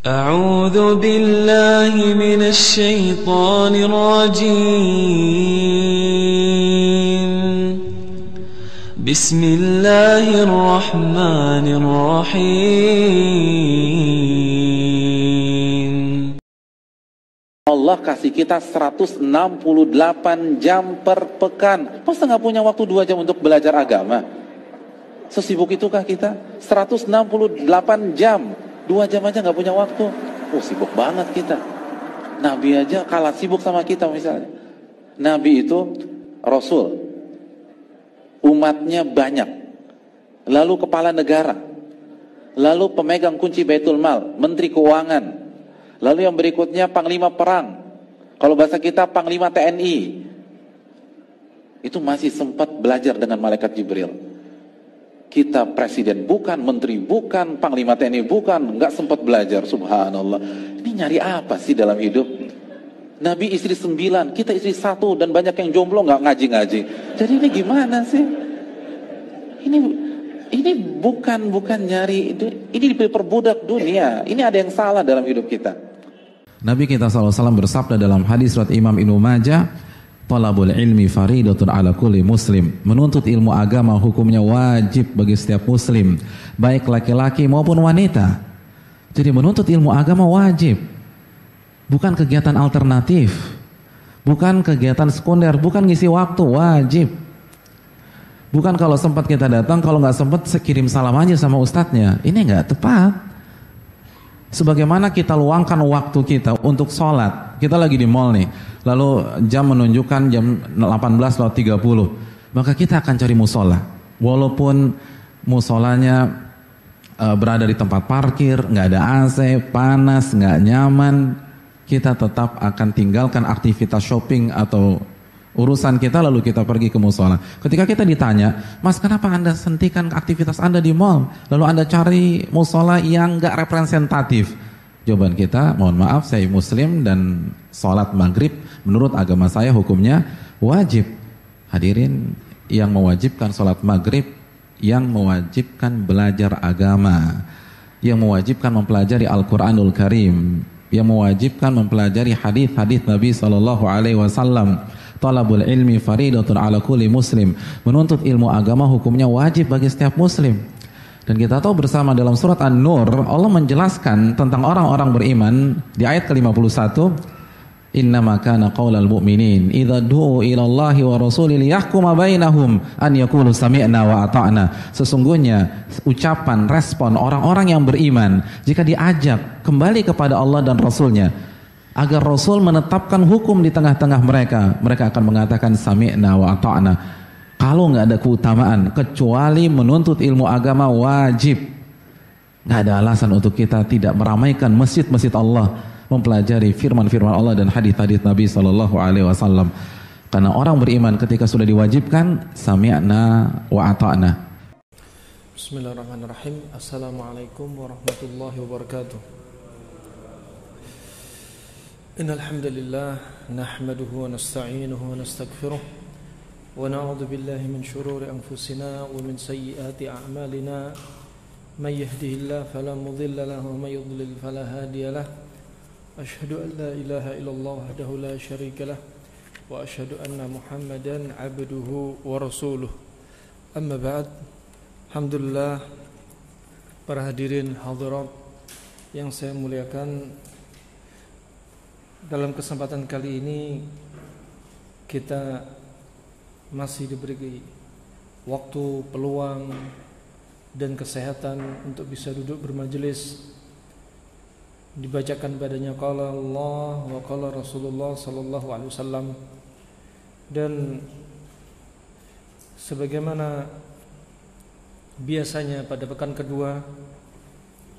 أعوذ بالله من الشيطان الرجيم بسم الله الرحمن الرحيم. Allah kasih kita 168 jam per pekan. Masa nggak punya waktu 2 jam untuk belajar agama? Sesibuk itukah kita? 168 jam, 2 jam aja nggak punya waktu. Oh, sibuk banget kita. Nabi aja kalah sibuk sama kita misalnya. Nabi itu Rasul, umatnya banyak, lalu kepala negara, lalu pemegang kunci Baitul Mal, menteri keuangan, lalu yang berikutnya panglima perang, kalau bahasa kita panglima TNI. Itu masih sempat belajar dengan malaikat Jibril. Kita presiden bukan, menteri bukan, panglima TNI bukan, nggak sempat belajar. Subhanallah. Ini nyari apa sih dalam hidup? Nabi istri 9, kita istri 1, dan banyak yang jomblo nggak ngaji-ngaji. Jadi ini gimana sih? Ini bukan nyari, ini diperbudak dunia. Ini ada yang salah dalam hidup kita. Nabi kita SAW bersabda dalam hadis riwayat Imam Ibnu Majah, "Talabul ilmi faridatun ala kulli muslim." Menuntut ilmu agama hukumnya wajib bagi setiap muslim, baik laki-laki maupun wanita. Jadi menuntut ilmu agama wajib. Bukan kegiatan alternatif, bukan kegiatan sekunder, bukan ngisi waktu, wajib. Bukan kalau sempat kita datang, kalau nggak sempat kirim salam aja sama ustadznya. Ini nggak tepat. Sebagaimana kita luangkan waktu kita untuk sholat, kita lagi di mall nih, lalu jam menunjukkan jam 18.30, maka kita akan cari musola. Walaupun musolanya berada di tempat parkir, nggak ada AC, panas, nggak nyaman, kita tetap akan tinggalkan aktivitas shopping atau urusan kita, lalu kita pergi ke musola. Ketika kita ditanya, "Mas, kenapa Anda hentikan aktivitas Anda di mall, lalu Anda cari musola yang nggak representatif?" Jawaban kita, "Mohon maaf, saya muslim dan sholat maghrib menurut agama saya hukumnya wajib." Hadirin, yang mewajibkan sholat maghrib, yang mewajibkan belajar agama, yang mewajibkan mempelajari Al-Quranul Karim, yang mewajibkan mempelajari hadis-hadis Nabi SAW. Talabul ilmi faridatun ala kulli muslim. Menuntut ilmu agama hukumnya wajib bagi setiap muslim. Dan kita tahu bersama dalam surat An-Nur, Allah menjelaskan tentang orang-orang beriman di ayat ke-51, "Innama kana qaulal mu'minin idza du'u ila Allahi wa rasulih liyahkuma bainahum an yaqulu sami'na wa ata'na." Sesungguhnya ucapan, respon orang-orang yang beriman jika diajak kembali kepada Allah dan Rasulnya, agar Rasul menetapkan hukum di tengah-tengah mereka, mereka akan mengatakan sami'na wa ata'na. Kalau nggak ada keutamaan kecuali menuntut ilmu agama wajib, nggak ada alasan untuk kita tidak meramaikan masjid-masjid Allah, mempelajari firman-firman Allah dan hadis-hadis Nabi SAW. Karena orang beriman ketika sudah diwajibkan sami'na wa ata'na. Bismillahirrahmanirrahim. Assalamualaikum warahmatullahi wabarakatuh. Innal hamdalillah nahmaduhu wa nasta'inuhu wa nastaghfiruh wa na'udzu billahi min shururi anfusina wa min sayyiati a'malina. May yahdihillahu fala mudilla lahu wa may yudlil fala hadiya lahu. Asyhadu an la ilaha illallah wahdahu la syarika lah wa asyhadu anna Muhammadan 'abduhu wa rasuluh. Amma ba'd. Alhamdulillah, para hadirin hadirat yang saya muliakan, dalam kesempatan kali ini kita masih diberi waktu, peluang, dan kesehatan untuk bisa duduk bermajelis, dibacakan padanya qala Allah wa qala Rasulullah sallallahu alaihi wasallam. Dan sebagaimana biasanya pada pekan kedua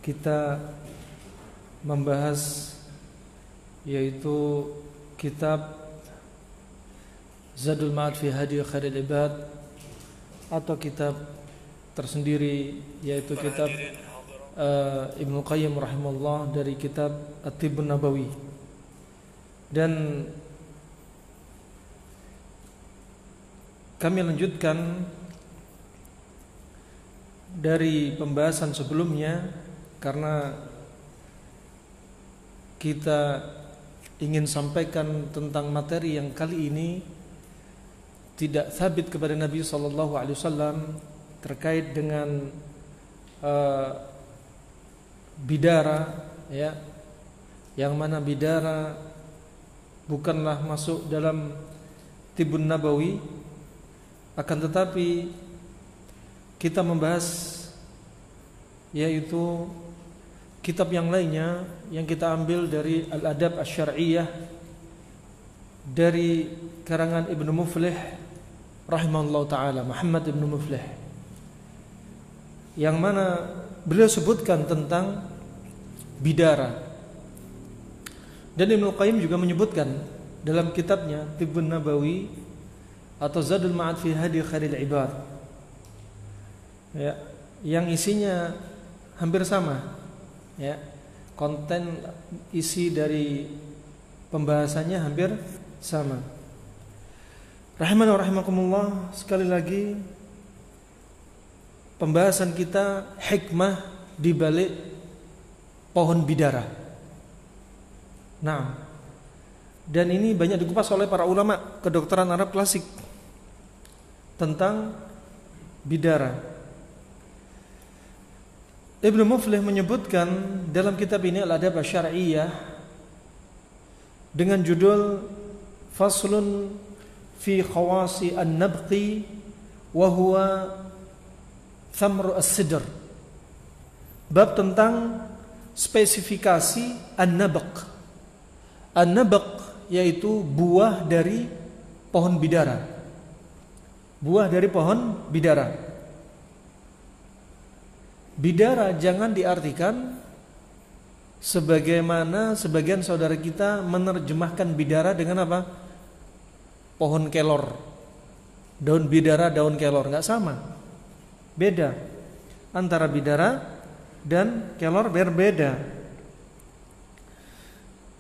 kita membahas yaitu kitab Zadul Ma'ad fi Hadi Khairil Ibad, atau kitab tersendiri yaitu kitab Ibnu Qayyim rahimahullah dari kitab At-Tibbun Nabawi. Dan kami lanjutkan dari pembahasan sebelumnya, karena kita ingin sampaikan tentang materi yang kali ini tidak sabit kepada Nabi SAW terkait dengan bidara, ya, yang mana bidara bukanlah masuk dalam Tibbun Nabawi, akan tetapi kita membahas yaitu kitab yang lainnya yang kita ambil dari Al-Adab Asy-Syar'iyyah dari karangan Ibnu Muflih rahimahullah ta'ala, Muhammad Ibnu Muflih, yang mana beliau sebutkan tentang bidara. Dan Ibnu Qayyim juga menyebutkan dalam kitabnya Tibbun Nabawi atau Zadul Ma'ad fi Hadi Khairil Ibad, ya, yang isinya hampir sama, ya, konten isi dari pembahasannya hampir sama. Rahimani wa rahimakumullah, sekali lagi pembahasan kita hikmah di balik pohon bidara. Nah, dan ini banyak dikupas oleh para ulama kedokteran Arab klasik tentang bidara. Ibnu Muflih menyebutkan dalam kitab ini Al-Adab Asy-Syar'iyyah dengan judul Faslun fi khawasi an-nabqi wa huwa thamru as-sidr, bab tentang spesifikasi an-nabq. An-nabq yaitu buah dari pohon bidara. Buah dari pohon bidara. Bidara jangan diartikan sebagaimana sebagian saudara kita menerjemahkan bidara dengan apa? Pohon kelor. Daun bidara, daun kelor, enggak sama. Beda. Antara bidara dan kelor berbeda.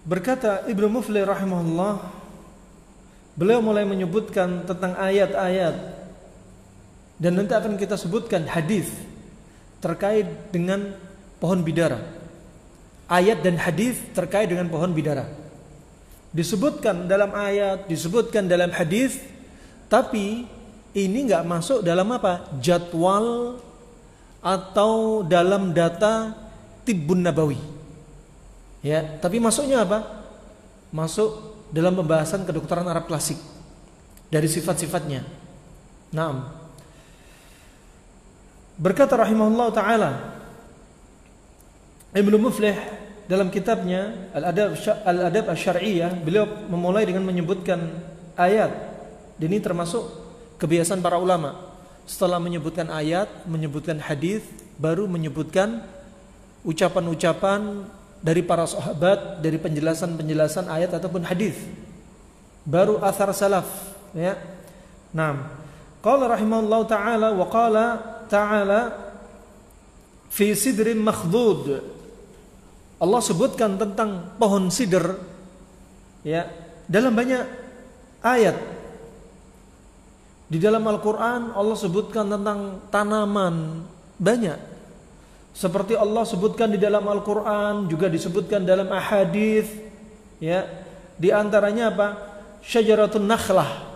Berkata Ibnu Muflih rahimahullah, beliau mulai menyebutkan tentang ayat-ayat dan nanti akan kita sebutkan hadis terkait dengan pohon bidara. Ayat dan hadis terkait dengan pohon bidara disebutkan dalam ayat, disebutkan dalam hadis, tapi ini enggak masuk dalam apa? Jadwal atau dalam data Tibbun Nabawi. Ya, tapi masuknya apa? Masuk dalam pembahasan kedokteran Arab klasik dari sifat-sifatnya. Naam. Berkata rahimahullah ta'ala Ibnu Muflih dalam kitabnya Al-Adab Asy-Syar'iyyah, beliau memulai dengan menyebutkan ayat. Dan ini termasuk kebiasaan para ulama. Setelah menyebutkan ayat, menyebutkan hadis, baru menyebutkan ucapan-ucapan dari para sahabat, dari penjelasan-penjelasan ayat ataupun hadis. Baru athar salaf, ya. Naam. Qala rahimahullah ta'ala wa qala ta'ala fi sidrin makhdud. Allah sebutkan tentang pohon sidr, ya, dalam banyak ayat. Di dalam Al-Quran Allah sebutkan tentang tanaman banyak. Seperti Allah sebutkan di dalam Al-Quran, juga disebutkan dalam ahadits, ya. Di antaranya apa? Syajaratun nakhlah.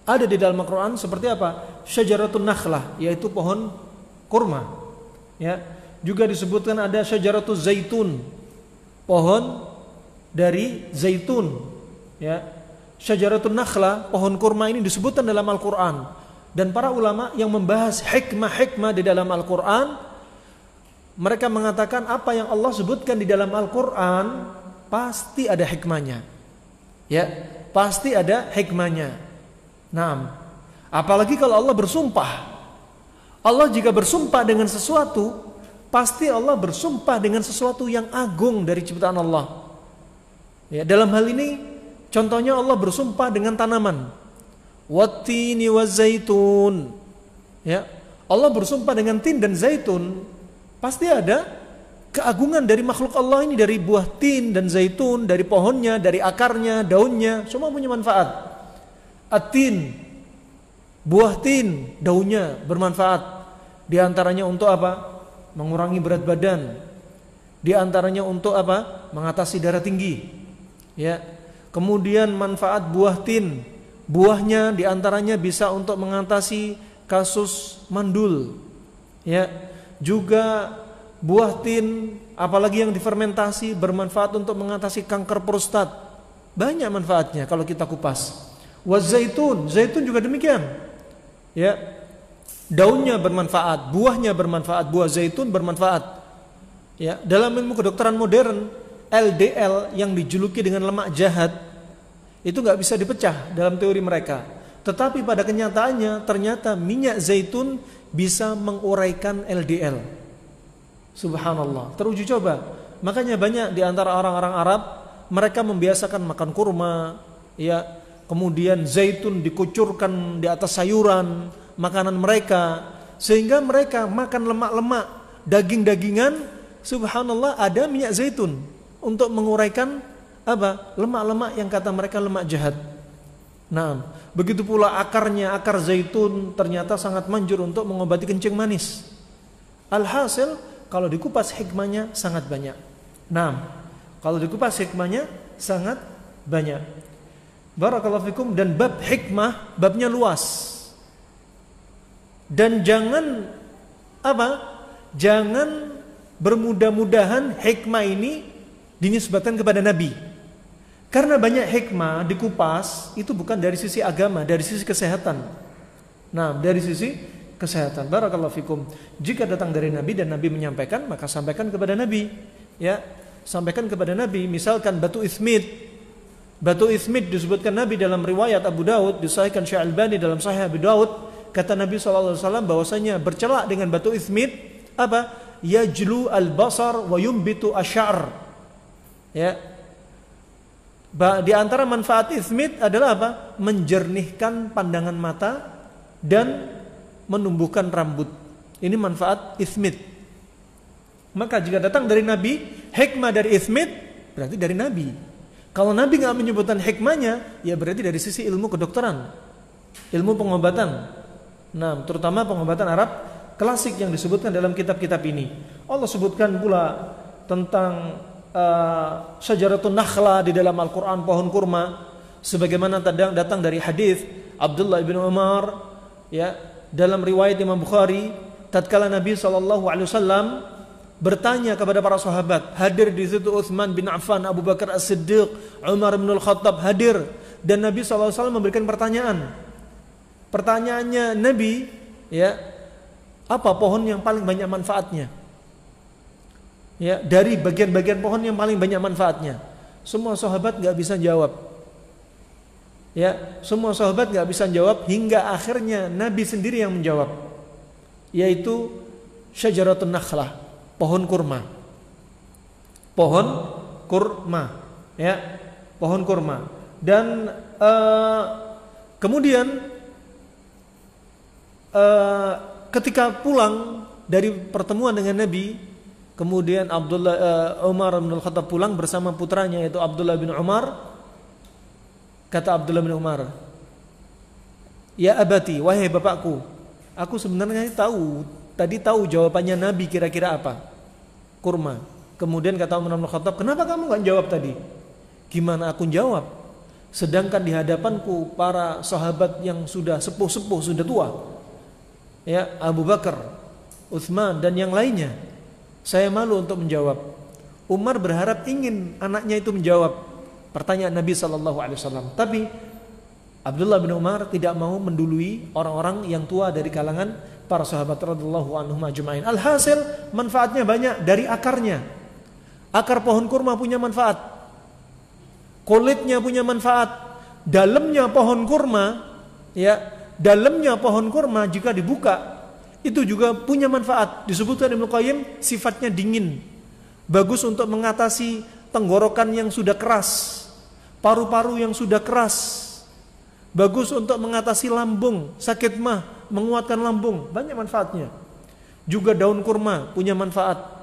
Ada di dalam Al-Quran seperti apa? Syajaratun nakhlah, yaitu pohon kurma. Ya, juga disebutkan ada syajaratuz zaitun, pohon dari zaitun. Ya, syajaratun nakhlah, pohon kurma ini disebutkan dalam Al-Quran. Dan para ulama yang membahas hikmah-hikmah di dalam Al-Quran, mereka mengatakan apa yang Allah sebutkan di dalam Al-Quran pasti ada hikmahnya. Ya, pasti ada hikmahnya. Nah, apalagi kalau Allah bersumpah. Allah jika bersumpah dengan sesuatu, pasti Allah bersumpah dengan sesuatu yang agung dari ciptaan Allah. Ya, dalam hal ini contohnya Allah bersumpah dengan tanaman. Wattini wazaitun. Ya, Allah bersumpah dengan tin dan zaitun. Pasti ada keagungan dari makhluk Allah ini, dari buah tin dan zaitun, dari pohonnya, dari akarnya, daunnya, semua punya manfaat. At-tin, buah tin, daunnya bermanfaat. Di antaranya untuk apa? Mengurangi berat badan. Di antaranya untuk apa? Mengatasi darah tinggi. Ya. Kemudian manfaat buah tin. Buahnya di antaranya bisa untuk mengatasi kasus mandul. Ya. Juga buah tin, apalagi yang difermentasi, bermanfaat untuk mengatasi kanker prostat. Banyak manfaatnya kalau kita kupas. Zaitun juga demikian. Ya. Daunnya bermanfaat, buahnya bermanfaat, buah zaitun bermanfaat. Ya, dalam ilmu kedokteran modern, LDL yang dijuluki dengan lemak jahat itu nggak bisa dipecah dalam teori mereka. Tetapi pada kenyataannya ternyata minyak zaitun bisa menguraikan LDL. Subhanallah, teruji coba. Makanya banyak di antara orang-orang Arab, mereka membiasakan makan kurma, ya, kemudian zaitun dikucurkan di atas sayuran makanan mereka, sehingga mereka makan lemak-lemak, daging-dagingan. Subhanallah, ada minyak zaitun untuk menguraikan apa? Lemak-lemak yang kata mereka lemak jahat. Nah, begitu pula akarnya, akar zaitun ternyata sangat manjur untuk mengobati kencing manis. Alhasil, kalau dikupas hikmahnya sangat banyak. Nah, kalau dikupas hikmahnya sangat banyak. Barakallahu fikum. Dan bab hikmah, babnya luas. Dan jangan apa? Jangan bermudah-mudahan hikmah ini dinisbatkan kepada Nabi. Karena banyak hikmah dikupas itu bukan dari sisi agama, dari sisi kesehatan. Nah, dari sisi kesehatan. Barakallahu fikum. Jika datang dari Nabi dan Nabi menyampaikan, maka sampaikan kepada Nabi. Ya, sampaikan kepada Nabi. Misalkan batu ismit. Batu ismit disebutkan Nabi dalam riwayat Abu Daud, disahihkan Syekh Albani dalam Sahih Abu Daud. Kata Nabi SAW bahwasanya bercelak dengan batu ismit apa? Yajlu al-basar wa yumbitu asy'ar. Ya. Di antara manfaat ismit adalah apa? Menjernihkan pandangan mata dan menumbuhkan rambut. Ini manfaat ismit. Maka jika datang dari Nabi, hikmah dari ismit berarti dari Nabi. Kalau Nabi enggak menyebutkan hikmahnya, ya berarti dari sisi ilmu kedokteran, ilmu pengobatan. Nah, terutama pengobatan Arab klasik yang disebutkan dalam kitab-kitab ini. Allah sebutkan pula tentang syajaratun nakhla di dalam Al-Quran, pohon kurma, sebagaimana datang dari hadis Abdullah bin Umar, ya, dalam riwayat Imam Bukhari, tatkala Nabi SAW bertanya kepada para sahabat, hadir di situ Utsman bin Affan, Abu Bakar As-Siddiq, Umar bin Al-Khattab hadir, dan Nabi SAW memberikan pertanyaan. Pertanyaannya Nabi, ya, apa pohon yang paling banyak manfaatnya? Ya, dari bagian-bagian pohon yang paling banyak manfaatnya. Semua sahabat nggak bisa jawab. Ya, semua sahabat nggak bisa jawab hingga akhirnya Nabi sendiri yang menjawab, yaitu syajaratun nakhlah, pohon kurma. Pohon kurma, ya, pohon kurma. Dan kemudian ketika pulang dari pertemuan dengan Nabi, kemudian Umar bin Al-Khattab pulang bersama putranya yaitu Abdullah bin Umar. Kata Abdullah bin Umar, "Ya abati, wahai bapakku, aku sebenarnya tadi tahu jawabannya Nabi kira-kira apa? Kurma." Kemudian kata Umar bin Al-Khattab, "Kenapa kamu enggak jawab tadi?" "Gimana aku jawab? Sedangkan di hadapanku para sahabat yang sudah sepuh-sepuh, sudah tua. Ya, Abu Bakar, Utsman dan yang lainnya. Saya malu untuk menjawab." Umar berharap ingin anaknya itu menjawab pertanyaan Nabi SAW. Tapi Abdullah bin Umar tidak mau mendului orang-orang yang tua dari kalangan para sahabat radhiyallahu anhum ajma'in. Alhasil manfaatnya banyak dari akarnya. Akar pohon kurma punya manfaat. Kulitnya punya manfaat. Dalamnya pohon kurma, ya, dalamnya pohon kurma jika dibuka itu juga punya manfaat. Disebutkan Ibnu Qayyim sifatnya dingin, bagus untuk mengatasi tenggorokan yang sudah keras, paru-paru yang sudah keras, bagus untuk mengatasi lambung, sakit mah, menguatkan lambung, banyak manfaatnya. Juga daun kurma punya manfaat.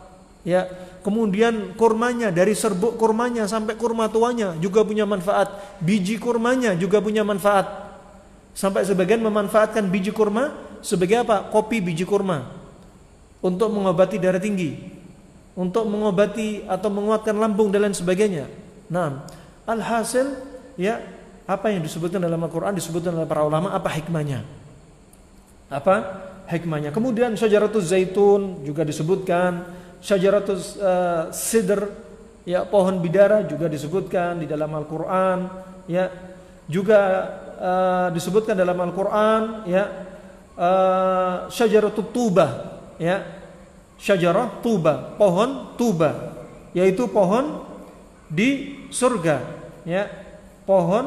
Ya, kemudian kurmanya, dari serbuk kurmanya sampai kurma tuanya juga punya manfaat. Biji kurmanya juga punya manfaat. Sampai sebagian memanfaatkan biji kurma sebagai apa? Kopi biji kurma untuk mengobati darah tinggi. untuk mengobati atau menguatkan lambung dan lain sebagainya. Nah, alhasil ya, apa yang disebutkan dalam Al-Qur'an disebutkan oleh para ulama, apa hikmahnya? Apa hikmahnya? Kemudian syajaratuz zaitun juga disebutkan, syajaratuz sidr, ya, pohon bidara juga disebutkan di dalam Al-Qur'an, ya. Juga disebutkan dalam Al-Qur'an, ya, syajaratut tuba, ya. Syajarah tuba, pohon tuba, yaitu pohon di surga, ya. Pohon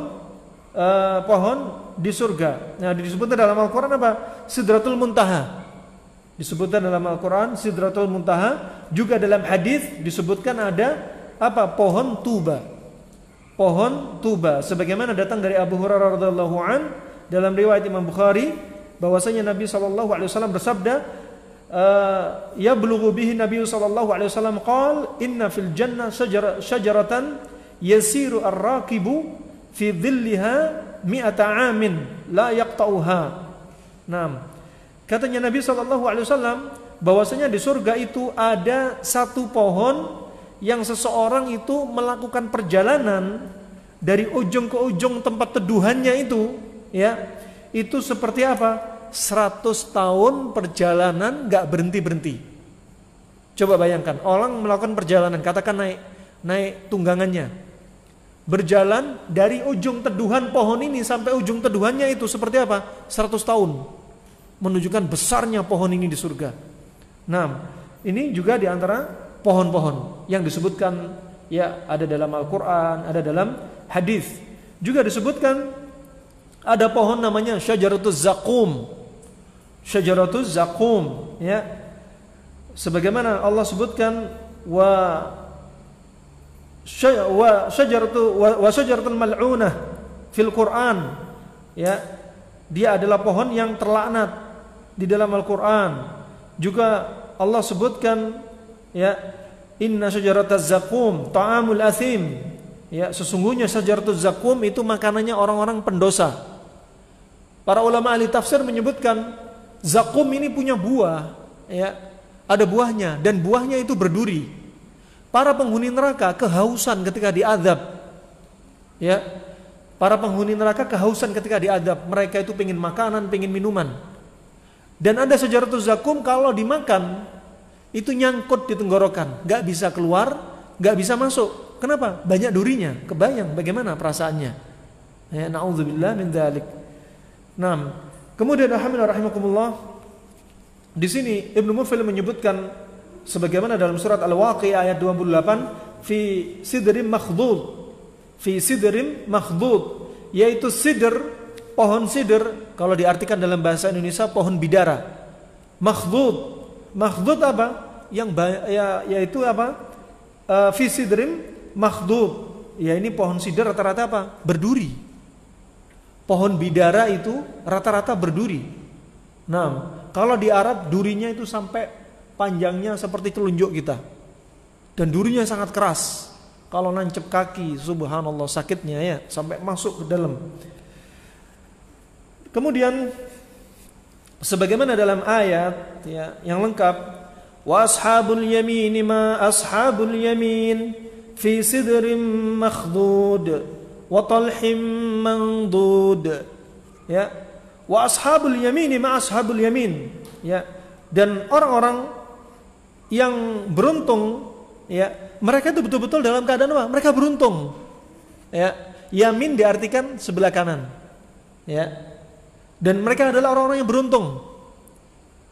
di surga. Nah, disebutkan dalam Al-Qur'an apa? Sidratul Muntaha. Disebutkan dalam Al-Qur'an Sidratul Muntaha. Juga dalam hadis disebutkan ada apa? Pohon tuba. Pohon tuba. Sebagaimana datang dari Abu Hurairah radhiyallahu an dalam riwayat Imam Bukhari bahwasanya Nabi SAW bersabda, yablughu bihi Nabi SAW qala inna fil jannah syajaratan yasiru ar-raqibu fi dhilliha mi'ata amin la yaqta'uha. Nah, katanya Nabi SAW bahwasanya di surga itu ada satu pohon yang seseorang itu melakukan perjalanan dari ujung ke ujung tempat teduhannya itu, ya, itu seperti apa? 100 tahun perjalanan gak berhenti-berhenti. Coba bayangkan, orang melakukan perjalanan, katakan naik tunggangannya, berjalan dari ujung teduhan pohon ini sampai ujung teduhannya itu seperti apa? 100 tahun. Menunjukkan besarnya pohon ini di surga. Nah, ini juga di antara pohon-pohon yang disebutkan, ya, ada dalam Al-Qur'an, ada dalam hadis. Juga disebutkan ada pohon namanya syajaratuz zakum. Syajaratuz zakum, ya. Sebagaimana Allah sebutkan wa syajaratul mal'unah fil Qur'an, ya. Dia adalah pohon yang terlaknat di dalam Al-Qur'an. Juga Allah sebutkan, ya, inna syajarataz zakum ta'amul athim, ya, sesungguhnya syajaratuz zakum itu makanannya orang-orang pendosa. Para ulama ahli tafsir menyebutkan zakum ini punya buah, ya, ada buahnya dan buahnya itu berduri. Para penghuni neraka kehausan ketika diazab, ya. Para penghuni neraka kehausan ketika diazab, mereka itu pengen makanan, pengen minuman. Dan ada syajaratuz zakum kalau dimakan itu nyangkut di tenggorokan, gak bisa keluar, gak bisa masuk. Kenapa? Banyak durinya. Kebayang bagaimana perasaannya. Ya, na'udzubillah min dzalik. Nah, kemudian alhamdulillah rahimakumullah, di sini Ibnu Mufil menyebutkan sebagaimana dalam surat Al-Waqi'ah ayat 28, fi sidrim makhdud. Fi sidrim makhdud, yaitu sidr, pohon sidr kalau diartikan dalam bahasa Indonesia pohon bidara. Makhdud. Makhdud apa? Yaitu apa? Fi sidrim makhdud. Ya, ini pohon sidr rata-rata apa? Berduri. Pohon bidara itu rata-rata berduri. Nah, kalau di Arab durinya itu sampai panjangnya seperti telunjuk kita. Dan durinya sangat keras. Kalau nancep kaki, subhanallah sakitnya, ya, sampai masuk ke dalam. Kemudian sebagaimana dalam ayat, ya, yang lengkap, wa ashabul yamin ma ashabul yamin fi sidrin makhdud wa talhim mandud, ya, wa ashabul yamin ma ashabul yamin, ya, dan orang-orang yang beruntung, ya, mereka itu betul-betul dalam keadaan apa? Mereka beruntung, ya. Yamin diartikan sebelah kanan, ya. Dan mereka adalah orang-orang yang beruntung.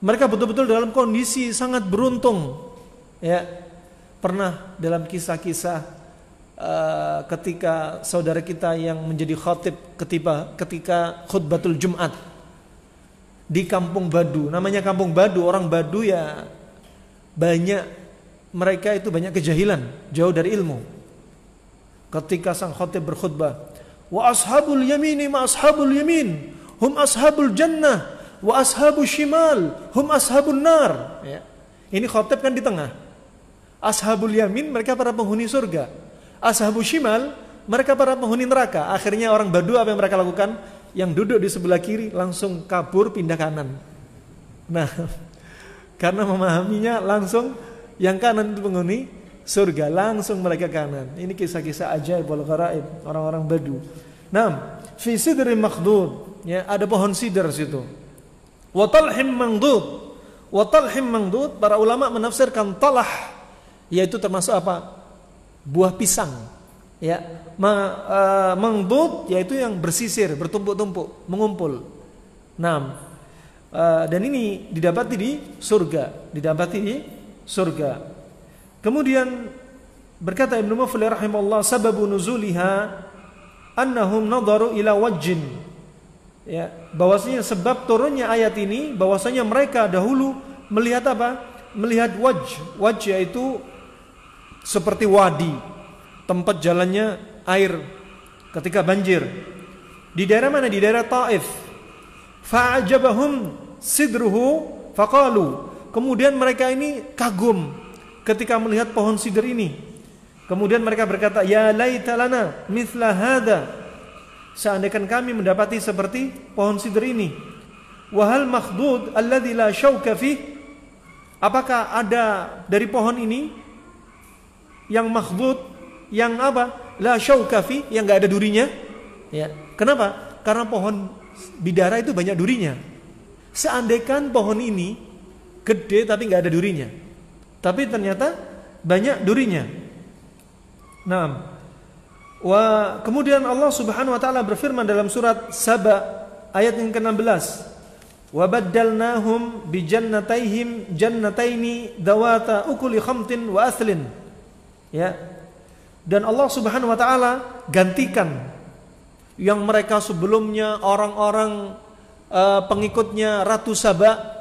Mereka betul-betul dalam kondisi sangat beruntung, ya. Pernah dalam kisah-kisah ketika saudara kita yang menjadi khatib ketika khutbatul Jumat di Kampung Badu, namanya Kampung Badu, orang Badu, ya, banyak, mereka itu banyak kejahilan, jauh dari ilmu. Ketika sang khatib berkhutbah, wa ashabul yamini ma ashabul yamin hum ashabul jannah wa ashabul shimal hum ashabun nar, ya. Ini khatib kan di tengah. Ashabul yamin mereka para penghuni surga, ashabul shimal mereka para penghuni neraka. Akhirnya orang Badu apa yang mereka lakukan? Yang duduk di sebelah kiri langsung kabur pindah kanan. Nah, karena memahaminya langsung, yang kanan itu penghuni surga, langsung mereka kanan. Ini kisah-kisah ajaib wal gharaib orang-orang Badu. Naam, fi sidrin makhdud, ya, ada pohon sidr situ. Wa talhim mangdud. Wa talhim mangdud, para ulama menafsirkan talah yaitu termasuk apa? Buah pisang. Ya, mangdud yaitu yang bersisir, bertumpuk-tumpuk, mengumpul. Naam. Dan ini didapati di surga, Kemudian berkata Ibnu Muflih rahimahullah, sababu nuzuliha annahum nadaru ila wajhin. Ya, bahwasanya sebab turunnya ayat ini bahwasanya mereka dahulu melihat apa? Melihat wajh yaitu seperti wadi, tempat jalannya air ketika banjir. Di daerah mana? Di daerah Taif. Fa'ajabahum sidruhu faqalu. Kemudian mereka ini kagum ketika melihat pohon sidr ini. Kemudian mereka berkata, ya laita lana mithla hadza. Seandainya kami mendapati seperti pohon sidr ini. Wahal makhdud alladzi la syauka fih. Apakah ada dari pohon ini yang makhdud, yang apa? La syauka fih, yang enggak ada durinya? Ya. Kenapa? Karena pohon bidara itu banyak durinya. Seandainya pohon ini gede tapi nggak ada durinya, tapi ternyata banyak durinya. Nah, kemudian Allah Subhanahu Wa Taala berfirman dalam surat Saba ayat yang ke-16, wa baddalnahum bi jannataihim jannataini dawata ukuli khamtin wa athlin. Ya, dan Allah Subhanahu Wa Taala gantikan yang mereka sebelumnya orang-orang pengikutnya Ratu Saba.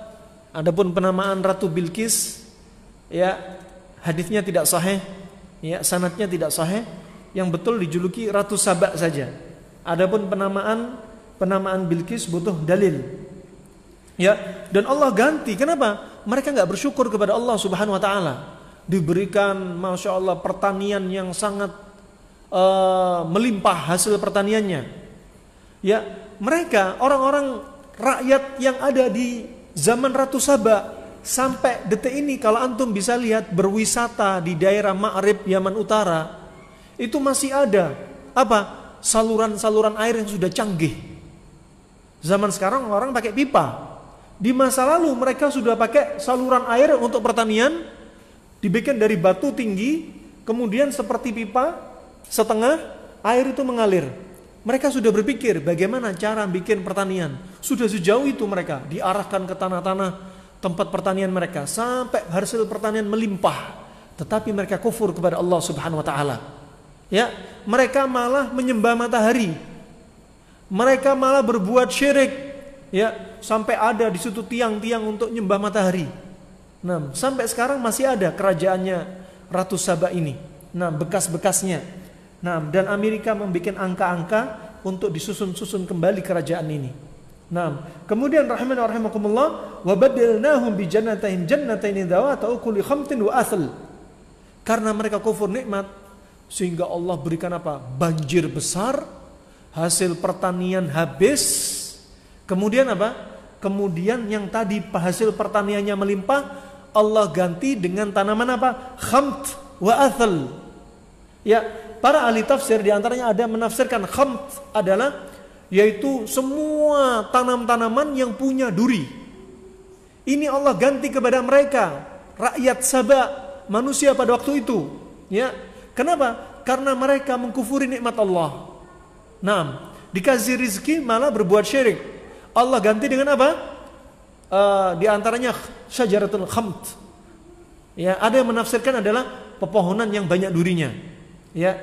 Adapun penamaan Ratu Bilqis, ya, hadisnya tidak sahih, ya, sanadnya tidak sahih. Yang betul dijuluki Ratu Saba saja. Adapun penamaan Bilqis butuh dalil. Ya, dan Allah ganti. Kenapa? Mereka enggak bersyukur kepada Allah Subhanahu Wa Taala. Diberikan, masya Allah, pertanian yang sangat melimpah hasil pertaniannya. Ya, mereka orang-orang rakyat yang ada di zaman Ratu Saba sampai detik ini, kalau antum bisa lihat berwisata di daerah Ma'rib Yaman Utara, itu masih ada apa? Saluran-saluran air yang sudah canggih. Zaman sekarang orang pakai pipa. Di masa lalu mereka sudah pakai saluran air untuk pertanian, dibikin dari batu tinggi, kemudian seperti pipa setengah, air itu mengalir. Mereka sudah berpikir bagaimana cara bikin pertanian. Sudah sejauh itu mereka diarahkan ke tanah-tanah tempat pertanian mereka sampai hasil pertanian melimpah. Tetapi mereka kufur kepada Allah Subhanahu Wa Taala. Ya, mereka malah menyembah matahari. Mereka malah berbuat syirik. Ya, sampai ada di situ tiang-tiang untuk nyembah matahari. Nah, sampai sekarang masih ada kerajaannya Ratu Saba ini. Nah, bekas-bekasnya. Nah, dan Amerika membuat angka-angka untuk disusun-susun kembali kerajaan ini. Nah, kemudian rahimana rahimakumullah, wa badalnahum bi jannatain jannataini dawata ukuli khamtin wa athl. Karena mereka kufur nikmat, sehingga Allah berikan apa? Banjir besar, hasil pertanian habis. Kemudian apa? Kemudian yang tadi hasil pertaniannya melimpah, Allah ganti dengan tanaman apa? Khamt wa athl. Ya, para ahli tafsir diantaranya ada menafsirkan khamt adalah yaitu semua tanam-tanaman yang punya duri. Ini Allah ganti kepada mereka, rakyat Saba, manusia pada waktu itu. Ya, kenapa? Karena mereka mengkufuri nikmat Allah. Nah, dikasih rizki malah berbuat syirik. Allah ganti dengan apa? Di antaranya syajaratul khamt. Ya, ada yang menafsirkan adalah pepohonan yang banyak durinya. Ya,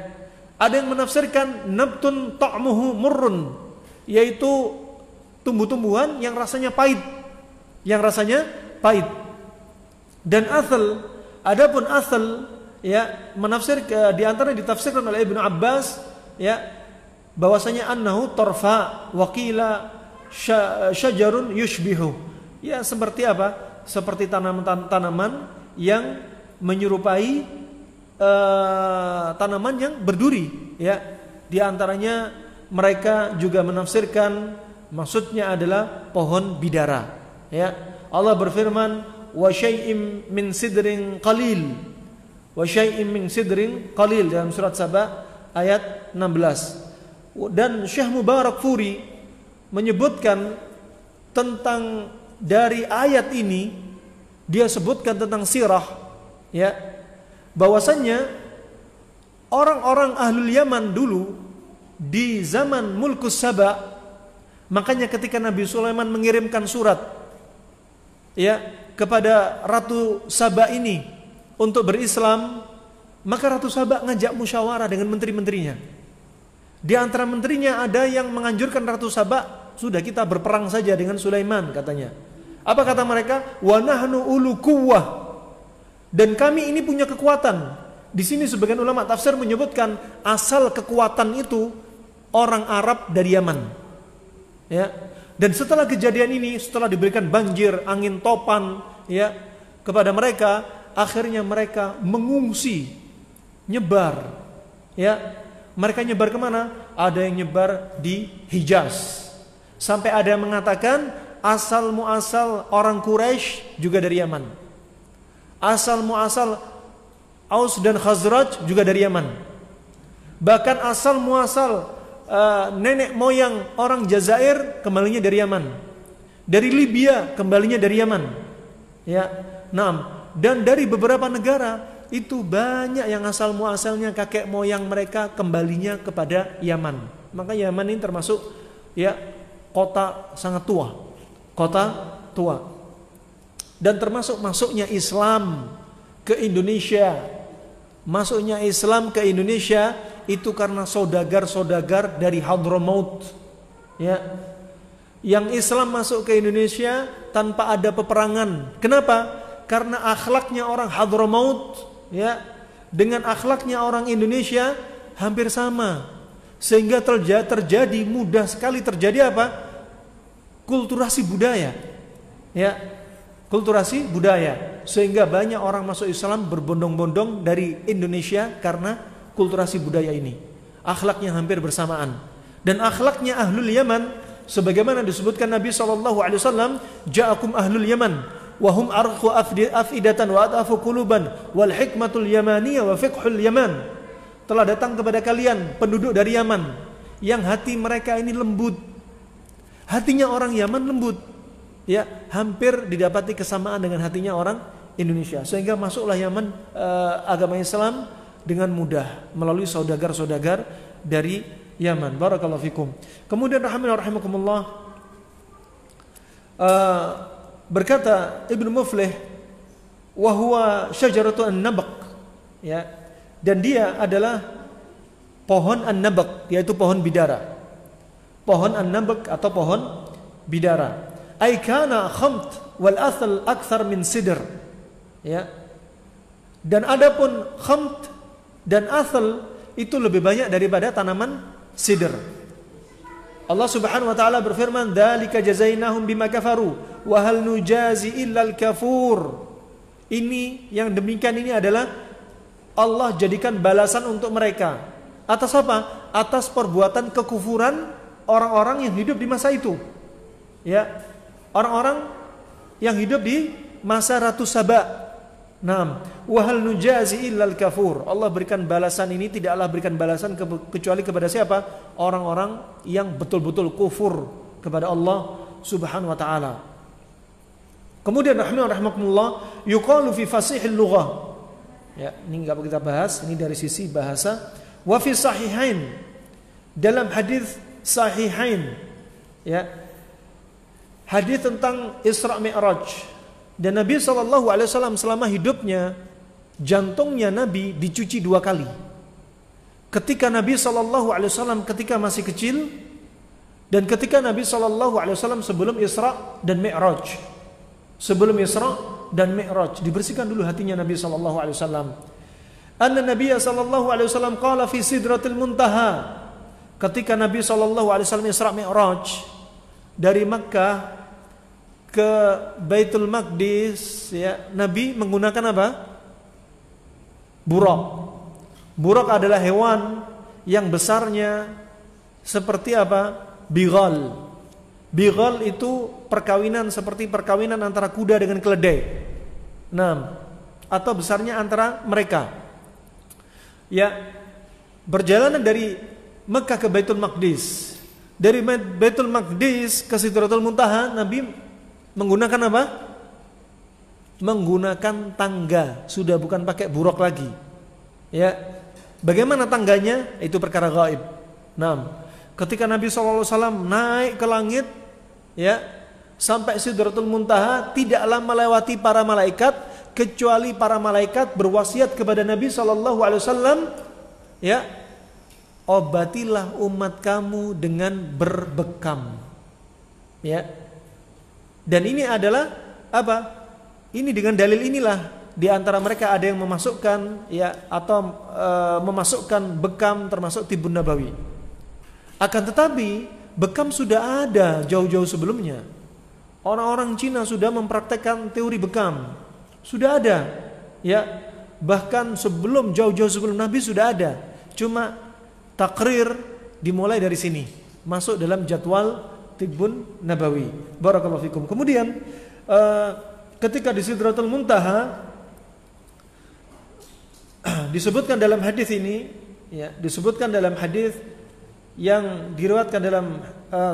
ada yang menafsirkan nabtun ta'muhu murrun, yaitu tumbuh-tumbuhan yang rasanya pahit, Dan asal, adapun asal, ya, menafsir di antara ditafsirkan oleh Ibnu Abbas, ya, bahwasanya annahu tarfa wa qila syajarun yushbihu. Ya, seperti apa? Seperti tanaman yang menyerupai tanaman yang berduri, ya. Di antaranya mereka juga menafsirkan maksudnya adalah pohon bidara, ya. Allah berfirman, wa syai'im min sidrin qalil. Wa syai'im min sidrin qalil dalam surat Saba ayat 16. Dan Syekh Mubarakfuri menyebutkan tentang dari ayat ini, dia sebutkan tentang sirah, ya, bahwasannya orang-orang ahlul Yaman dulu di zaman Mulkus Saba, makanya ketika Nabi Sulaiman mengirimkan surat, ya, kepada Ratu Saba ini untuk berislam, maka Ratu Saba ngajak musyawarah dengan menteri-menterinya. Di antara menterinya ada yang menganjurkan Ratu Saba, sudah kita berperang saja dengan Sulaiman, katanya. Apa kata mereka? Wa nahnu ulu quwwah. Dan kami ini punya kekuatan. Di sini sebagian ulama tafsir menyebutkan asal kekuatan itu orang Arab dari Yaman. Ya. Dan setelah kejadian ini, setelah diberikan banjir, angin topan, ya, kepada mereka, akhirnya mereka mengungsi, nyebar, ya. Mereka nyebar kemana? Ada yang nyebar di Hijaz. Sampai ada yang mengatakan asal muasal orang Quraisy juga dari Yaman. Asal muasal Aus dan Khazraj juga dari Yaman. Bahkan asal muasal nenek moyang orang Jazair kembalinya dari Yaman. Dari Libya kembalinya dari Yaman. Ya, dan dari beberapa negara itu banyak yang asal muasalnya kakek moyang mereka kembalinya kepada Yaman. Maka Yaman ini termasuk, ya, kota sangat tua, kota tua. Dan termasuk masuknya Islam ke Indonesia. Masuknya Islam ke Indonesia itu karena saudagar-saudagar dari Hadramaut, ya. Yang Islam masuk ke Indonesia tanpa ada peperangan. Kenapa? Karena akhlaknya orang Hadramaut, ya, dengan akhlaknya orang Indonesia hampir sama, sehingga terjadi mudah sekali terjadi apa? Kulturasi budaya, ya, kulturasi budaya, sehingga banyak orang masuk Islam berbondong-bondong dari Indonesia karena kulturasi budaya ini. Akhlaknya hampir bersamaan, dan akhlaknya ahlul Yaman, sebagaimana disebutkan Nabi SAW, ja'akum ahlul Yaman wahum arqu afidatan wa adafu quluban wal hikmatul yamaniyah wa fiqhul yaman. Telah datang kepada kalian penduduk dari Yaman yang hati mereka ini lembut. Hatinya orang Yaman lembut, ya, hampir didapati kesamaan dengan hatinya orang Indonesia, sehingga masuklah Yaman agama Islam dengan mudah melalui saudagar-saudagar dari Yaman. Barakallahu fikum. Kemudian rahimakumullah, berkata Ibnu Muflih, wa huwa syajaratu an-nabq, ya, dan dia adalah pohon an-nabq, yaitu pohon bidara. Pohon an-nabq atau pohon bidara. Ai kana khamt wal asl akthar min sidr, ya. Dan adapun khamt dan asl itu lebih banyak daripada tanaman sidr. Allah Subhanahu wa taala berfirman, "Dzalika jazainahum bima kafaru wa hal nujazi illal kafur." Ini yang demikian ini adalah Allah jadikan balasan untuk mereka. Atas apa? Atas perbuatan kekufuran orang-orang yang hidup di masa itu. Ya, orang-orang yang hidup di masa Ratu Saba. Wa hal nujazi illal kafur. Allah berikan balasan ini, tidaklah berikan balasan kecuali kepada siapa? Orang-orang yang betul-betul kufur kepada Allah Subhanahu wa taala. Kemudian rahimakumullah, yuqalu fi fasihil lughah. Ya, ini enggak kita bahas, ini dari sisi bahasa. Wa fi sahihain, dalam hadis sahihain, ya, hadis tentang Isra Mi'raj. Dan Nabi SAW selama hidupnya, jantungnya Nabi dicuci 2 kali. Ketika Nabi SAW ketika masih kecil, dan ketika Nabi SAW sebelum Isra dan Mi'raj. Sebelum Isra dan Mi'raj, dibersihkan dulu hatinya Nabi SAW. Anna Nabi SAW qala fi sidratil muntaha. Ketika Nabi SAW Isra Mi'raj dari Makkah ke Baitul Maqdis, ya, Nabi menggunakan apa? Burak. Burak adalah hewan yang besarnya seperti apa? Bighal. Bighal itu perkawinan seperti perkawinan antara kuda dengan keledai. atau besarnya antara mereka. Ya, perjalanan dari Mekah ke Baitul Maqdis. Dari Baitul Maqdis ke Sidratul Muntaha, Nabi menggunakan apa? Menggunakan tangga, sudah bukan pakai buruk lagi. Ya, bagaimana tangganya? Itu perkara gaib. Ketika Nabi SAW naik ke langit, ya, sampai Sidratul Muntaha, tidaklah melewati para malaikat, kecuali para malaikat berwasiat kepada Nabi SAW, ya, obatilah umat kamu dengan berbekam. Ya. Dan ini adalah apa? Ini dengan dalil inilah di antara mereka ada yang memasukkan, ya, atau memasukkan bekam termasuk tibun nabawi. Akan tetapi bekam sudah ada jauh-jauh sebelumnya. Orang-orang Cina sudah mempraktekkan teori bekam. Sudah ada, ya. Bahkan sebelum jauh-jauh sebelum Nabi sudah ada. Cuma takrir dimulai dari sini, masuk dalam jadwal tibun nabawi. Barakallahu fikum. Kemudian ketika di Sidratul Muntaha disebutkan dalam hadis ini, ya, disebutkan dalam hadis yang diriwayatkan dalam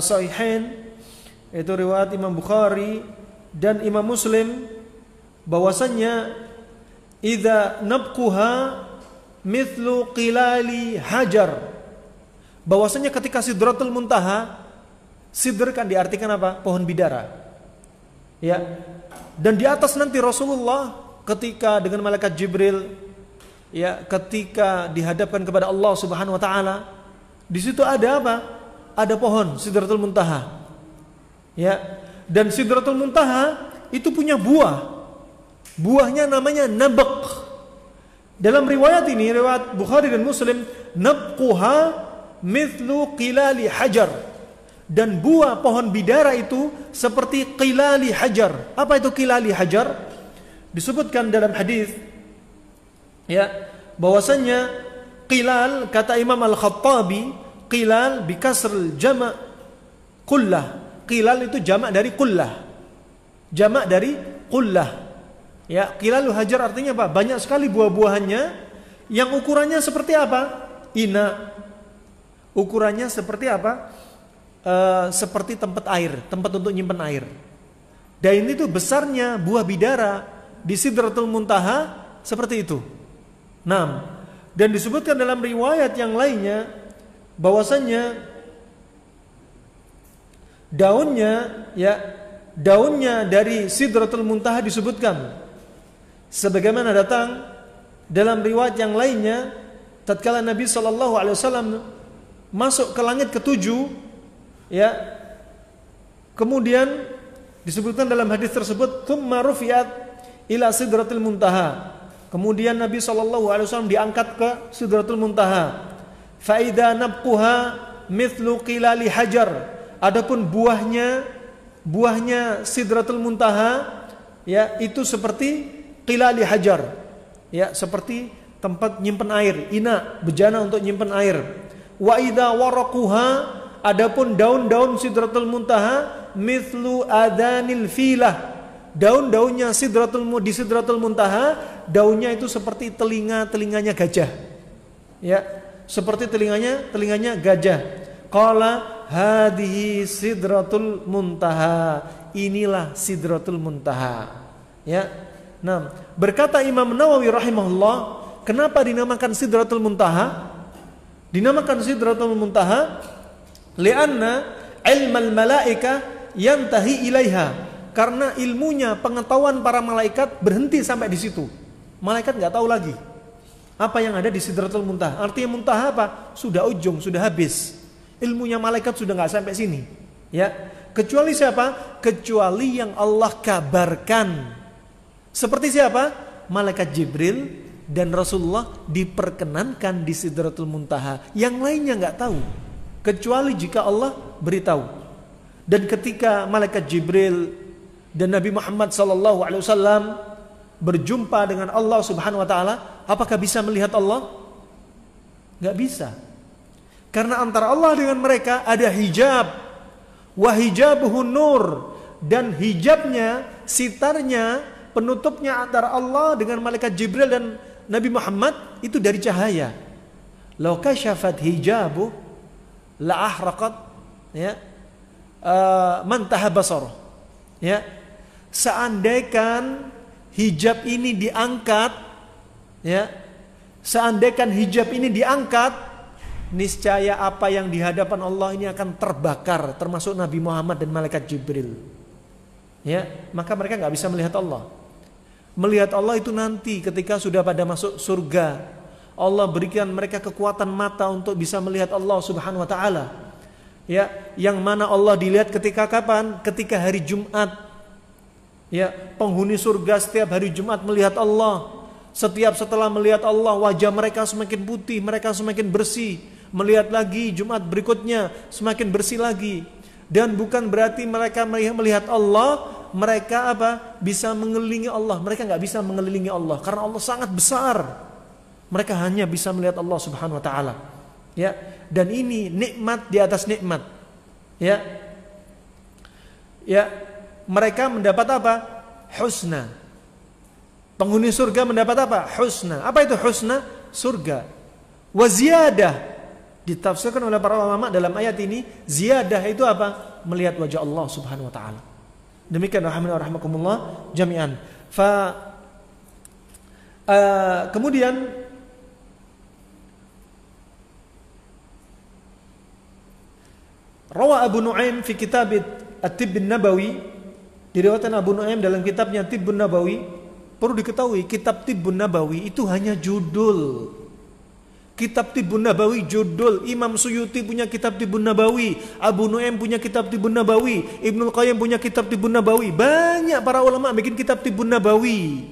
Sahihain, yaitu riwayat Imam Bukhari dan Imam Muslim, bahwasannya idza nabquha mithlu qilali hajar, bahwasanya ketika Sidratul Muntaha, sidr kan diartikan apa? Pohon bidara. Ya. Dan di atas nanti Rasulullah ketika dengan malaikat Jibril, ya, ketika dihadapkan kepada Allah Subhanahu wa taala, di situ ada apa? Ada pohon Sidratul Muntaha. Ya. Dan Sidratul Muntaha itu punya buah. Buahnya namanya nabq. Dalam riwayat ini, riwayat Bukhari dan Muslim, nabquha mithlu qilali hajar. Dan buah pohon bidara itu seperti qilali hajar. Apa itu qilali hajar? Disebutkan dalam hadis, ya, bahwasanya qilal, kata Imam Al-Khattabi, qilal bikasril jama' qullah. Qilal itu jamak dari qullah. Jamak dari qullah. Ya, qilalu hajar artinya apa? Banyak sekali buah-buahannya yang ukurannya seperti apa? Ina. Ukurannya seperti apa? Seperti tempat air, tempat untuk nyimpan air. Dan ini tuh besarnya buah bidara di Sidratul Muntaha seperti itu. Dan disebutkan dalam riwayat yang lainnya bahwasanya daunnya, ya, daunnya dari Sidratul Muntaha disebutkan sebagaimana datang dalam riwayat yang lainnya, tatkala Nabi SAW masuk ke langit ketujuh, ya, kemudian disebutkan dalam hadis tersebut, tsumma rufi'at ila Sidratul Muntaha. Kemudian Nabi SAW diangkat ke Sidratul Muntaha. Fa idza nabquha mithlu qilali hajar. Adapun buahnya Sidratul Muntaha, ya, itu seperti qilali hajar, ya, seperti tempat nyimpen air, ina, bejana untuk nyimpen air. Wa idza waraquha, adapun daun-daun Sidratul Muntaha mithlu adanil filah. Daun-daunnya di Sidratul Muntaha, daunnya itu seperti telinganya gajah. Ya, seperti telinganya gajah. Qala hadhihi Sidratul Muntaha. Inilah Sidratul Muntaha. Ya. Nah, berkata Imam Nawawi rahimahullah, kenapa dinamakan Sidratul Muntaha? Dinamakan Sidratul Muntaha lianna ilmal malaika yantahi ilaiha. Karena ilmunya, pengetahuan para malaikat berhenti sampai di situ. Malaikat nggak tahu lagi apa yang ada di Sidratul Muntaha. Artinya muntaha apa? Sudah ujung, sudah habis. Ilmunya malaikat sudah nggak sampai sini. Ya, kecuali siapa? Kecuali yang Allah kabarkan. Seperti siapa? Malaikat Jibril dan Rasulullah diperkenankan di Sidratul Muntaha. Yang lainnya nggak tahu, kecuali jika Allah beritahu. Dan ketika malaikat Jibril dan Nabi Muhammad SAW berjumpa dengan Allah Subhanahu Wa Taala, apakah bisa melihat Allah? Gak bisa, karena antara Allah dengan mereka ada hijab, wa hijabuhun nur, dan hijabnya, sitarnya penutupnya antara Allah dengan malaikat Jibril dan Nabi Muhammad itu dari cahaya. Law kashafat hijabu la ahraqat ya man tahabasar. Ya. Seandainya hijab ini diangkat, ya. Seandainya hijab ini diangkat, niscaya apa yang di hadapan Allah ini akan terbakar, termasuk Nabi Muhammad dan malaikat Jibril. Ya, maka mereka nggak bisa melihat Allah. Melihat Allah itu nanti ketika sudah pada masuk surga. Allah berikan mereka kekuatan mata untuk bisa melihat Allah Subhanahu wa taala. Ya, yang mana Allah dilihat ketika kapan? Ketika hari Jumat. Ya, penghuni surga setiap hari Jumat melihat Allah. Setiap setelah melihat Allah, wajah mereka semakin putih, mereka semakin bersih. Melihat lagi Jumat berikutnya semakin bersih lagi. Dan bukan berarti mereka melihat Allah, mereka bisa mengelilingi Allah. Mereka nggak bisa mengelilingi Allah karena Allah sangat besar. Mereka hanya bisa melihat Allah Subhanahu wa taala. Ya, dan ini nikmat di atas nikmat. Ya. Ya, mereka mendapat apa? Husna. Penghuni surga mendapat apa? Husna. Apa itu husna? Surga. Wa ziyadah. Ditafsirkan oleh para ulama dalam ayat ini, ziyadah itu apa? Melihat wajah Allah Subhanahu wa taala. Demikian rahimani wa rahimakumullah jami'an. Kemudian Rawa Abu Nu'aim fi kitab At-Tibb An-Nabawi, diriwayatkan Abu Nu'aim dalam kitabnya Tibbun Nabawi. Perlu diketahui kitab Tibbun Nabawi itu hanya judul. Kitab Tibbun Nabawi judul. Imam Suyuti punya kitab Tibbun Nabawi, Abu Nu'aim punya kitab Tibbun Nabawi, Ibnul Qayyim punya kitab Tibbun Nabawi. Banyak para ulama bikin kitab Tibbun Nabawi.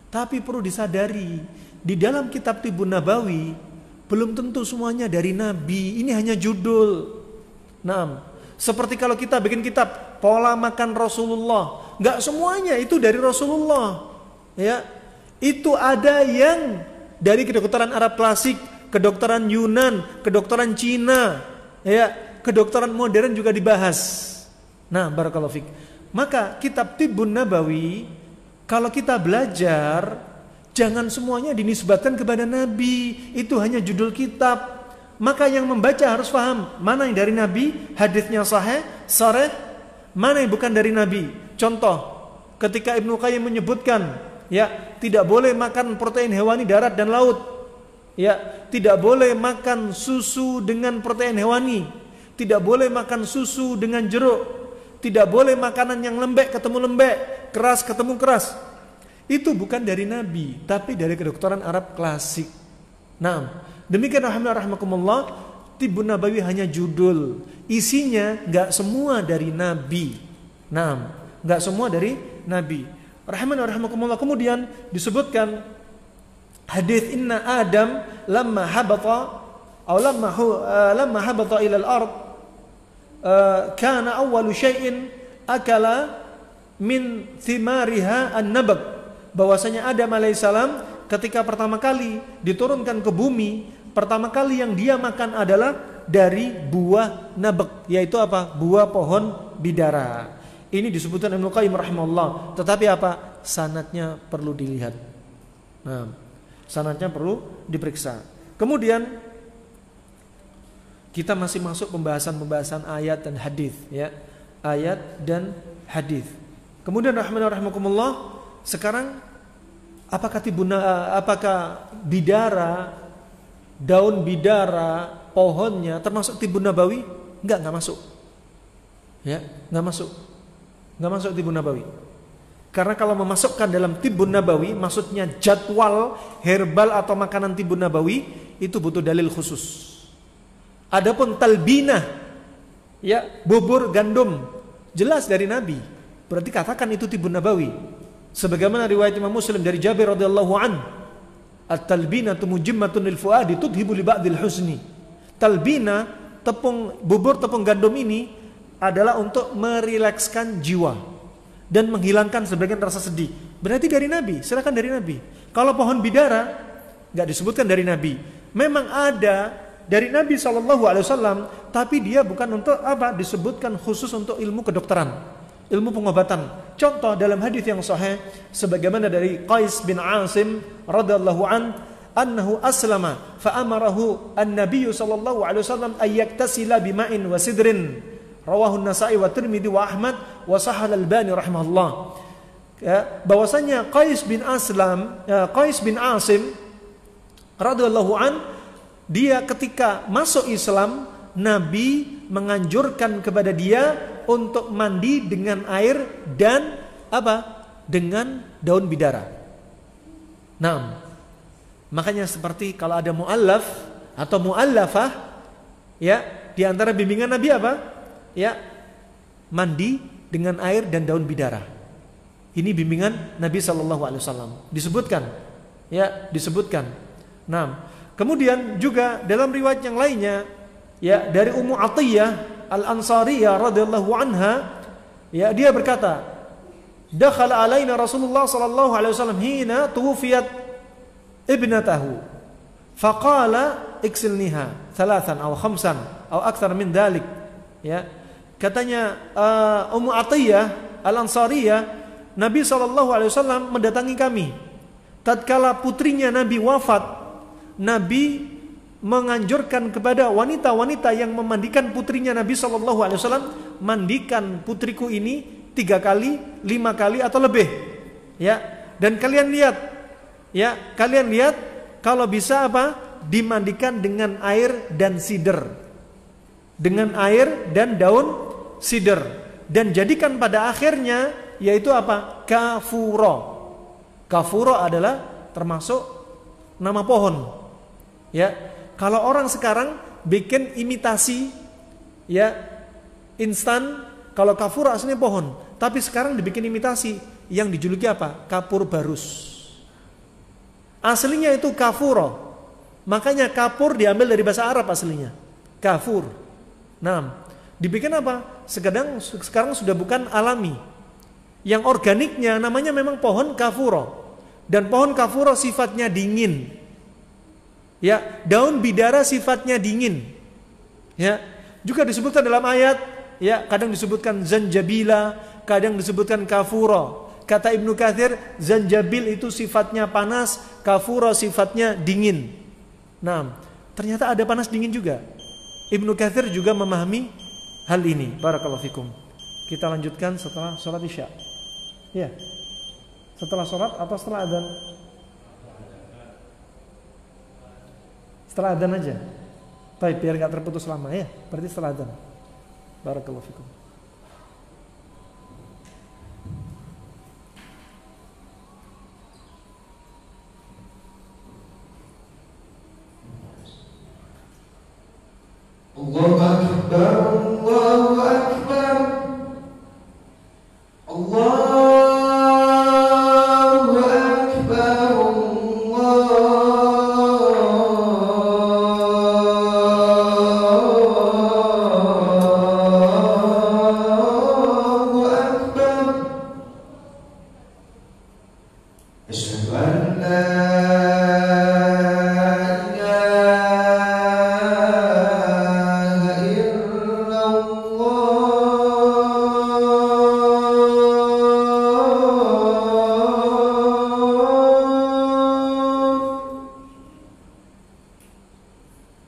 Tapi perlu disadari, di dalam kitab Tibbun Nabawi belum tentu semuanya dari Nabi. Ini hanya judul. Nah, seperti kalau kita bikin kitab pola makan Rasulullah, nggak semuanya itu dari Rasulullah. Ya, itu ada yang dari kedokteran Arab klasik, kedokteran Yunan, kedokteran Cina, ya, kedokteran modern juga dibahas. Nah, barakallahu fik. Maka kitab Tibbun Nabawi, kalau kita belajar, jangan semuanya dinisbatkan kepada Nabi. Itu hanya judul kitab. Maka yang membaca harus paham mana yang dari Nabi, hadisnya sahih, sharih, mana yang bukan dari Nabi. Contoh, ketika Ibnu Qayyim menyebutkan, ya, tidak boleh makan protein hewani darat dan laut. Ya, tidak boleh makan susu dengan protein hewani. Tidak boleh makan susu dengan jeruk. Tidak boleh makanan yang lembek ketemu lembek, keras ketemu keras. Itu bukan dari Nabi, tapi dari kedokteran Arab klasik. Nah, demikian rahimakumullah, Tibbun Nabawi hanya judul. Isinya enggak semua dari Nabi. Nah, enggak semua dari Nabi. Rahimakumullah. Kemudian disebutkan hadis inna Adam lamma habata ila al-ard kana awwalu syai'in akala min thimariha an-nabag. Bahwasanya Adam alaihissalam ketika pertama kali diturunkan ke bumi, pertama kali yang dia makan adalah dari buah nabak, yaitu apa? Buah pohon bidara. Ini disebutkan Ibnu Qayyim rahimahullah. Tetapi apa? Sanadnya perlu dilihat. Nah, sanadnya perlu diperiksa. Kemudian kita masih masuk pembahasan ayat dan hadis, ya. Ayat dan hadis. Kemudian rahimakumullah, sekarang apakah bidara, daun bidara, pohonnya termasuk Tibbun Nabawi? Enggak masuk. Ya, enggak masuk Tibbun Nabawi. Karena kalau memasukkan dalam Tibbun Nabawi, maksudnya jadwal herbal atau makanan Tibbun Nabawi, itu butuh dalil khusus. Adapun talbinah, ya, bubur gandum, jelas dari Nabi. Berarti katakan itu Tibbun Nabawi. Sebagaimana riwayat Imam Muslim dari Jabir radhiyallahu an, at-talbinatu mujimmatun lil fuadi tudhibu li ba'dil husni. Talbina, bubur tepung gandum ini adalah untuk merilekskan jiwa dan menghilangkan sebagian rasa sedih. Berarti dari Nabi, silakan dari Nabi. Kalau pohon bidara enggak disebutkan dari Nabi. Memang ada dari Nabi SAW, tapi dia bukan untuk apa? Disebutkan khusus untuk ilmu kedokteran, ilmu pengobatan. contoh dalam hadis yang sahih sebagaimana dari Qais bin Asim radhiyallahu annahu aslama fa amarahu an-nabiy sallallahu alaihi wasallam ay yaktasila bima'in wa sidrin. Rawahu an-Nasa'i wa Tirmidzi wa Ahmad wa Shahih al-Albani rahimahullah. Ya, bahwasanya Qais bin Asim radhiyallahu dia ketika masuk Islam, Nabi menganjurkan kepada dia untuk mandi dengan air dan apa? Dengan daun bidara. Nah, makanya seperti kalau ada muallaf atau muallafah, ya, di antara bimbingan Nabi apa? Ya, mandi dengan air dan daun bidara. Ini bimbingan Nabi SAW. Disebutkan. Nah, kemudian juga dalam riwayat yang lainnya, ya, dari Ummu Atiyah Al-Ansariyah radhiyallahu anha, ya, dia berkata, dakhala alaina Rasulullah sallallahu alaihi wasallam hina tuwfiyat ibnatahu. Faqala iksilniha thalathan aw khamsan aw akthar min dhalik. Ya. Katanya Ummu Atiyah Al-Ansariyah, Nabi SAW mendatangi kami tatkala putrinya Nabi wafat. Nabi menganjurkan kepada wanita-wanita yang memandikan putrinya Nabi SAW, mandikan putriku ini 3 kali, 5 kali atau lebih. Ya, dan kalian lihat, kalau bisa apa? Dimandikan dengan air dan sider, dengan air dan daun sider, dan jadikan pada akhirnya yaitu apa? Kafuro. Kafuro adalah termasuk nama pohon. Ya, kalau orang sekarang bikin imitasi, ya, instan, kalau kafuro aslinya pohon, tapi sekarang dibikin imitasi yang dijuluki apa? Kapur barus. Aslinya itu kafuro. Makanya kapur diambil dari bahasa Arab aslinya. Kafur. Nah, dibikin apa? Sekarang sudah bukan alami. Yang organiknya namanya memang pohon kafuro. Dan pohon kafuro sifatnya dingin. Ya, daun bidara sifatnya dingin. Ya, juga disebutkan dalam ayat, ya, kadang disebutkan zanjabila, kadang disebutkan kafuro. Kata Ibnu Katsir, zanjabil itu sifatnya panas, kafuro sifatnya dingin. Nah, ternyata ada panas dingin juga. Ibnu Katsir juga memahami hal ini. Barakallahu fikum. Kita lanjutkan setelah sholat Isya. Ya. Setelah sholat atau setelah adzan? Setelah adzan aja. Baik, biar enggak terputus lama ya. Berarti setelah adzan. Barakallahu fikum. Allahu Akbar, Allahu Akbar, Allahu Akbar, Allahu Akbar.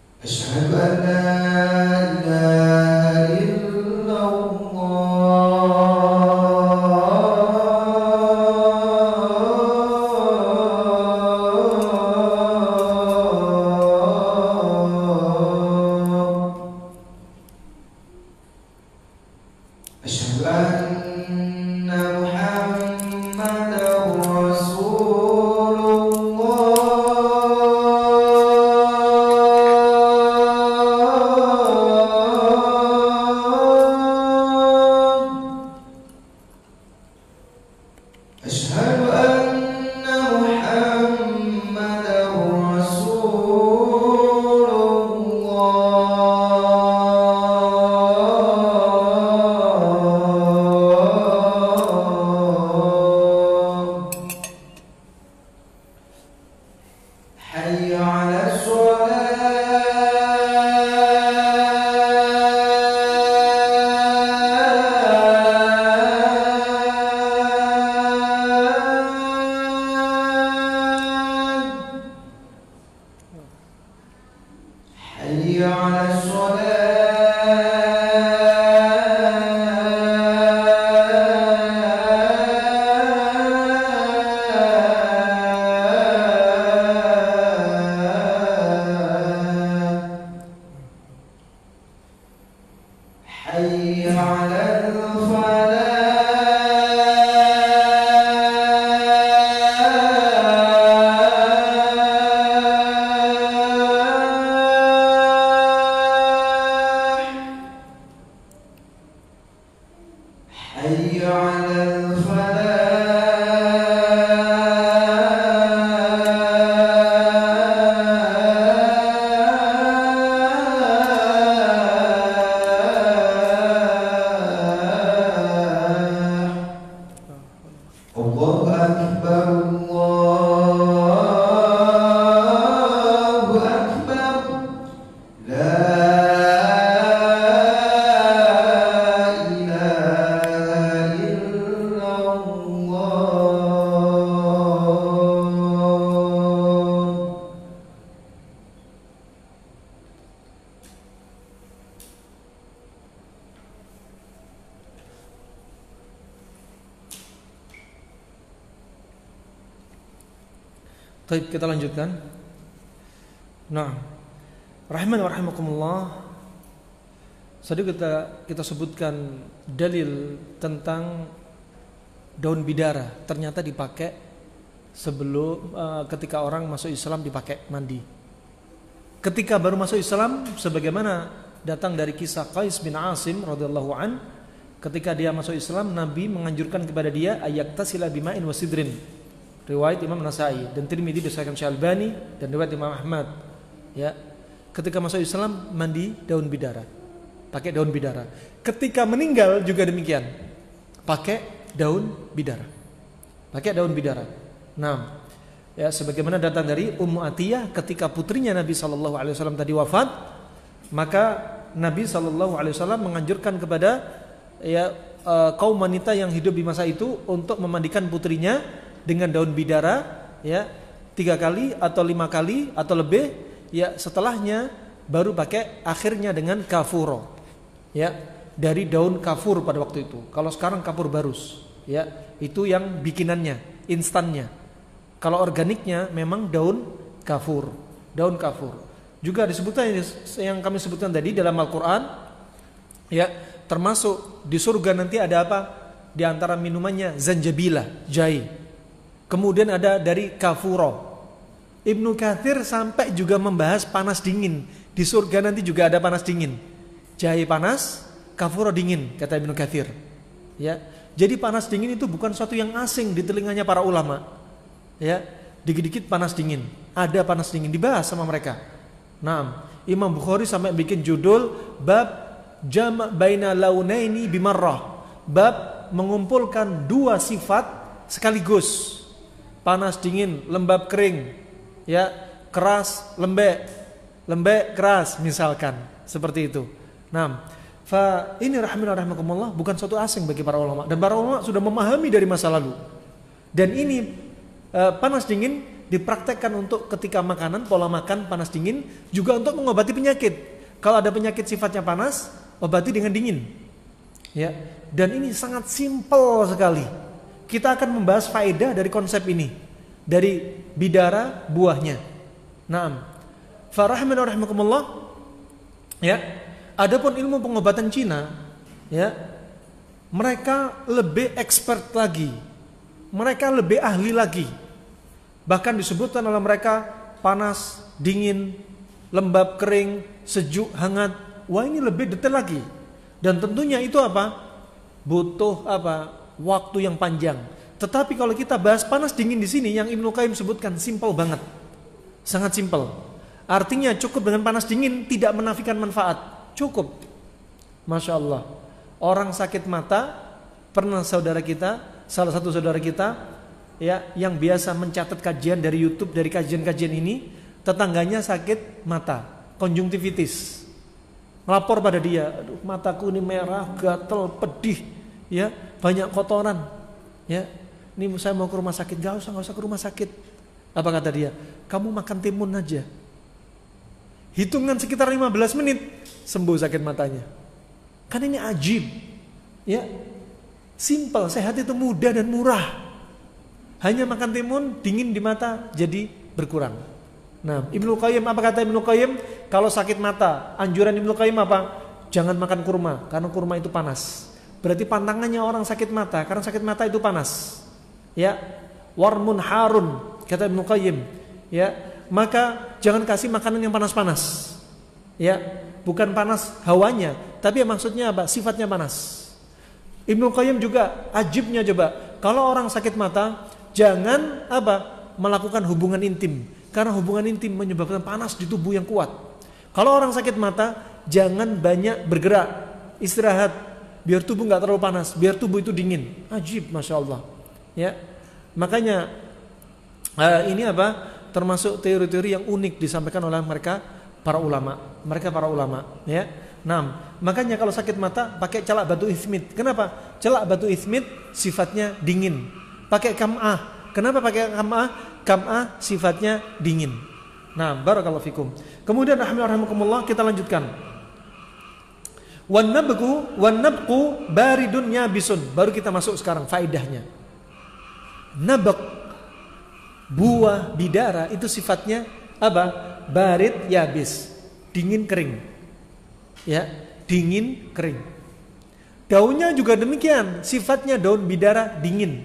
Asyhadu an la Allahu Akbar, Allahu Akbar. La ilaha illallah. Baik, kita lanjutkan. Nah, rahman wa rahimakumullah. Tadi kita sebutkan dalil tentang daun bidara ternyata dipakai sebelum ketika orang masuk Islam, dipakai mandi. Ketika baru masuk Islam, sebagaimana datang dari kisah Qais bin Asim radhiyallahu an, ketika dia masuk Islam, Nabi menganjurkan kepada dia ayaktasila bima'in wa sidrin. Riwayat Imam Nasai dan Tirmidzi disahihkan Syalbani dan riwayat Imam Ahmad. Ya, ketika masuk Islam mandi daun bidara, pakai daun bidara. Ketika meninggal juga demikian, pakai daun bidara, pakai daun bidara. Nah, ya sebagaimana datang dari Ummu Atiyah ketika putrinya Nabi SAW tadi wafat, maka Nabi SAW menganjurkan kepada kaum wanita yang hidup di masa itu untuk memandikan putrinya dengan daun bidara, ya 3 kali atau 5 kali atau lebih, ya setelahnya baru pakai akhirnya dengan kafuro, ya dari daun kafur pada waktu itu. Kalau sekarang kafur barus, ya itu yang bikinannya, instannya. Kalau organiknya memang daun kafur, daun kafur. Juga disebutkan yang kami sebutkan tadi dalam Al-Quran, ya termasuk di surga nanti ada apa? Di antara minumannya zanjabilah, jahe. Kemudian ada dari kafuro. Ibnu Katsir sampai juga membahas panas dingin. Di surga nanti juga ada panas dingin. Jahe panas, kafuro dingin, kata Ibnu Katsir. Ya, jadi panas dingin itu bukan suatu yang asing di telinganya para ulama. Ya, dikit-dikit panas dingin. Ada panas dingin dibahas sama mereka. Nah, Imam Bukhari sampai bikin judul bab jama' baina launaini bimarrah. Bab mengumpulkan 2 sifat sekaligus. Panas dingin, lembab kering, ya keras lembek, lembek keras misalkan, seperti itu. Nah, ini rahimakumullah bukan suatu asing bagi para ulama, dan para ulama sudah memahami dari masa lalu. Dan ini panas dingin dipraktekkan untuk ketika makanan, pola makan panas dingin, juga untuk mengobati penyakit. Kalau ada penyakit sifatnya panas, obati dengan dingin. Ya, dan ini sangat simpel sekali. Kita akan membahas faedah dari konsep ini, dari bidara buahnya. Naam. Farahman rahimakumullah. Ya. Adapun ilmu pengobatan Cina, ya, mereka lebih expert lagi. Mereka lebih ahli lagi. Bahkan disebutkan oleh mereka panas, dingin, lembab, kering, sejuk, hangat. Wah, ini lebih detail lagi. Dan tentunya itu apa? Butuh apa? Waktu yang panjang. Tetapi kalau kita bahas panas dingin di sini yang Ibnu Qayyim sebutkan simple banget. Sangat simple. Artinya cukup dengan panas dingin tidak menafikan manfaat. Cukup. Masya Allah. Orang sakit mata, pernah saudara kita, salah satu saudara kita, ya, yang biasa mencatat kajian dari YouTube, dari kajian-kajian ini, tetangganya sakit mata, konjungtivitis. Melapor pada dia, aduh mataku ini merah, gatal, pedih, ya, banyak kotoran, ya. Ini saya mau ke rumah sakit. Gak usah ke rumah sakit. Apa kata dia? Kamu makan timun aja. Hitungan sekitar 15 menit sembuh sakit matanya. Kan ini ajib, ya. Simple, sehat itu mudah dan murah. Hanya makan timun, dingin di mata jadi berkurang. Nah, Ibnu Qayyim, apa kata Ibnu Qayyim? Kalau sakit mata, anjuran Ibnu Qayyim apa? Jangan makan kurma, karena kurma itu panas. Berarti pantangannya orang sakit mata, karena sakit mata itu panas. Ya, warmun harun, kata Ibnu Qayyim. Ya, maka jangan kasih makanan yang panas-panas. Ya, bukan panas hawanya, tapi maksudnya apa? Sifatnya panas. Ibnu Qayyim juga ajibnya coba, kalau orang sakit mata, jangan apa? Melakukan hubungan intim, karena hubungan intim menyebabkan panas di tubuh yang kuat. Kalau orang sakit mata, jangan banyak bergerak, istirahat, biar tubuh nggak terlalu panas, biar tubuh itu dingin. Ajib, masya Allah. Ya, Makanya ini apa? Termasuk teori-teori yang unik disampaikan oleh mereka para ulama. Mereka para ulama, ya. Nah, makanya kalau sakit mata pakai celak batu ismit. Kenapa? Celak batu ismit sifatnya dingin. Pakai kam'ah. Kenapa pakai kam'ah? Kam'ah sifatnya dingin. Nah, barakallahu fikum. Kemudian rahimakumullah, kita lanjutkan. Wan nabqu baridun yabisun. Baru kita masuk sekarang faedahnya. Nabq, buah bidara itu sifatnya apa? Barid yabis, dingin kering. Ya, dingin kering. Daunnya juga demikian, sifatnya daun bidara dingin.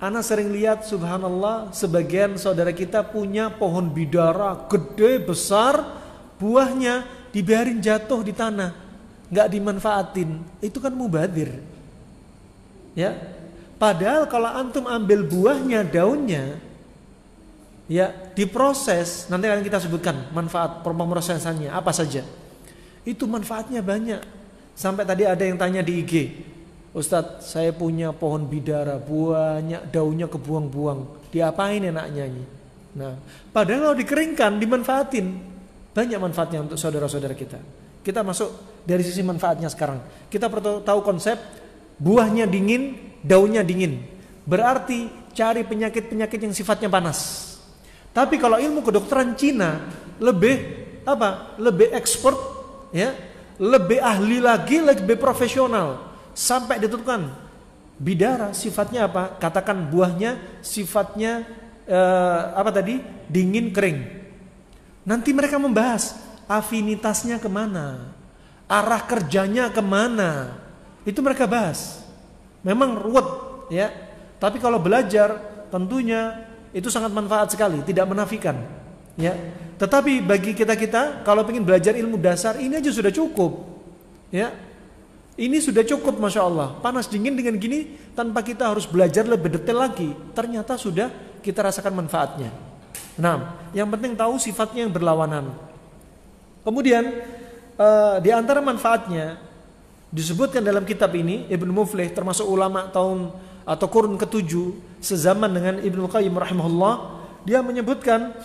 Ana sering lihat subhanallah, sebagian saudara kita punya pohon bidara gede besar, buahnya dibiarin jatuh di tanah, nggak dimanfaatin. Itu kan mubadir. Ya. Padahal kalau antum ambil buahnya, daunnya, ya diproses, nanti akan kita sebutkan manfaat pemrosesannya apa saja. Itu manfaatnya banyak. Sampai tadi ada yang tanya di IG, Ustadz, saya punya pohon bidara, buahnya, daunnya kebuang-buang, diapain enaknya ini? Nah, padahal kalau dikeringkan, dimanfaatin, banyak manfaatnya untuk saudara-saudara kita. Kita masuk dari sisi manfaatnya sekarang. Kita perlu tahu konsep buahnya dingin, daunnya dingin. Berarti cari penyakit-penyakit yang sifatnya panas. Tapi kalau ilmu kedokteran Cina lebih apa? Lebih expert, ya, lebih ahli lagi, lebih profesional. Sampai ditentukan bidara sifatnya apa? Katakan buahnya sifatnya apa tadi? Dingin kering. Nanti mereka membahas afinitasnya kemana, arah kerjanya kemana. Itu mereka bahas. Memang ruwet, ya. Tapi kalau belajar tentunya itu sangat manfaat sekali, tidak menafikan, ya. Tetapi bagi kita kalau ingin belajar ilmu dasar ini aja sudah cukup, ya. Ini sudah cukup, masya Allah. Panas dingin dengan gini tanpa kita harus belajar lebih detail lagi. Ternyata sudah kita rasakan manfaatnya. Nah, yang penting tahu sifatnya yang berlawanan. Kemudian di antara manfaatnya disebutkan dalam kitab ini, Ibnu Muflih termasuk ulama tahun atau kurun ke-7 sezaman dengan Ibnu Qayyim rahimahullah, dia menyebutkan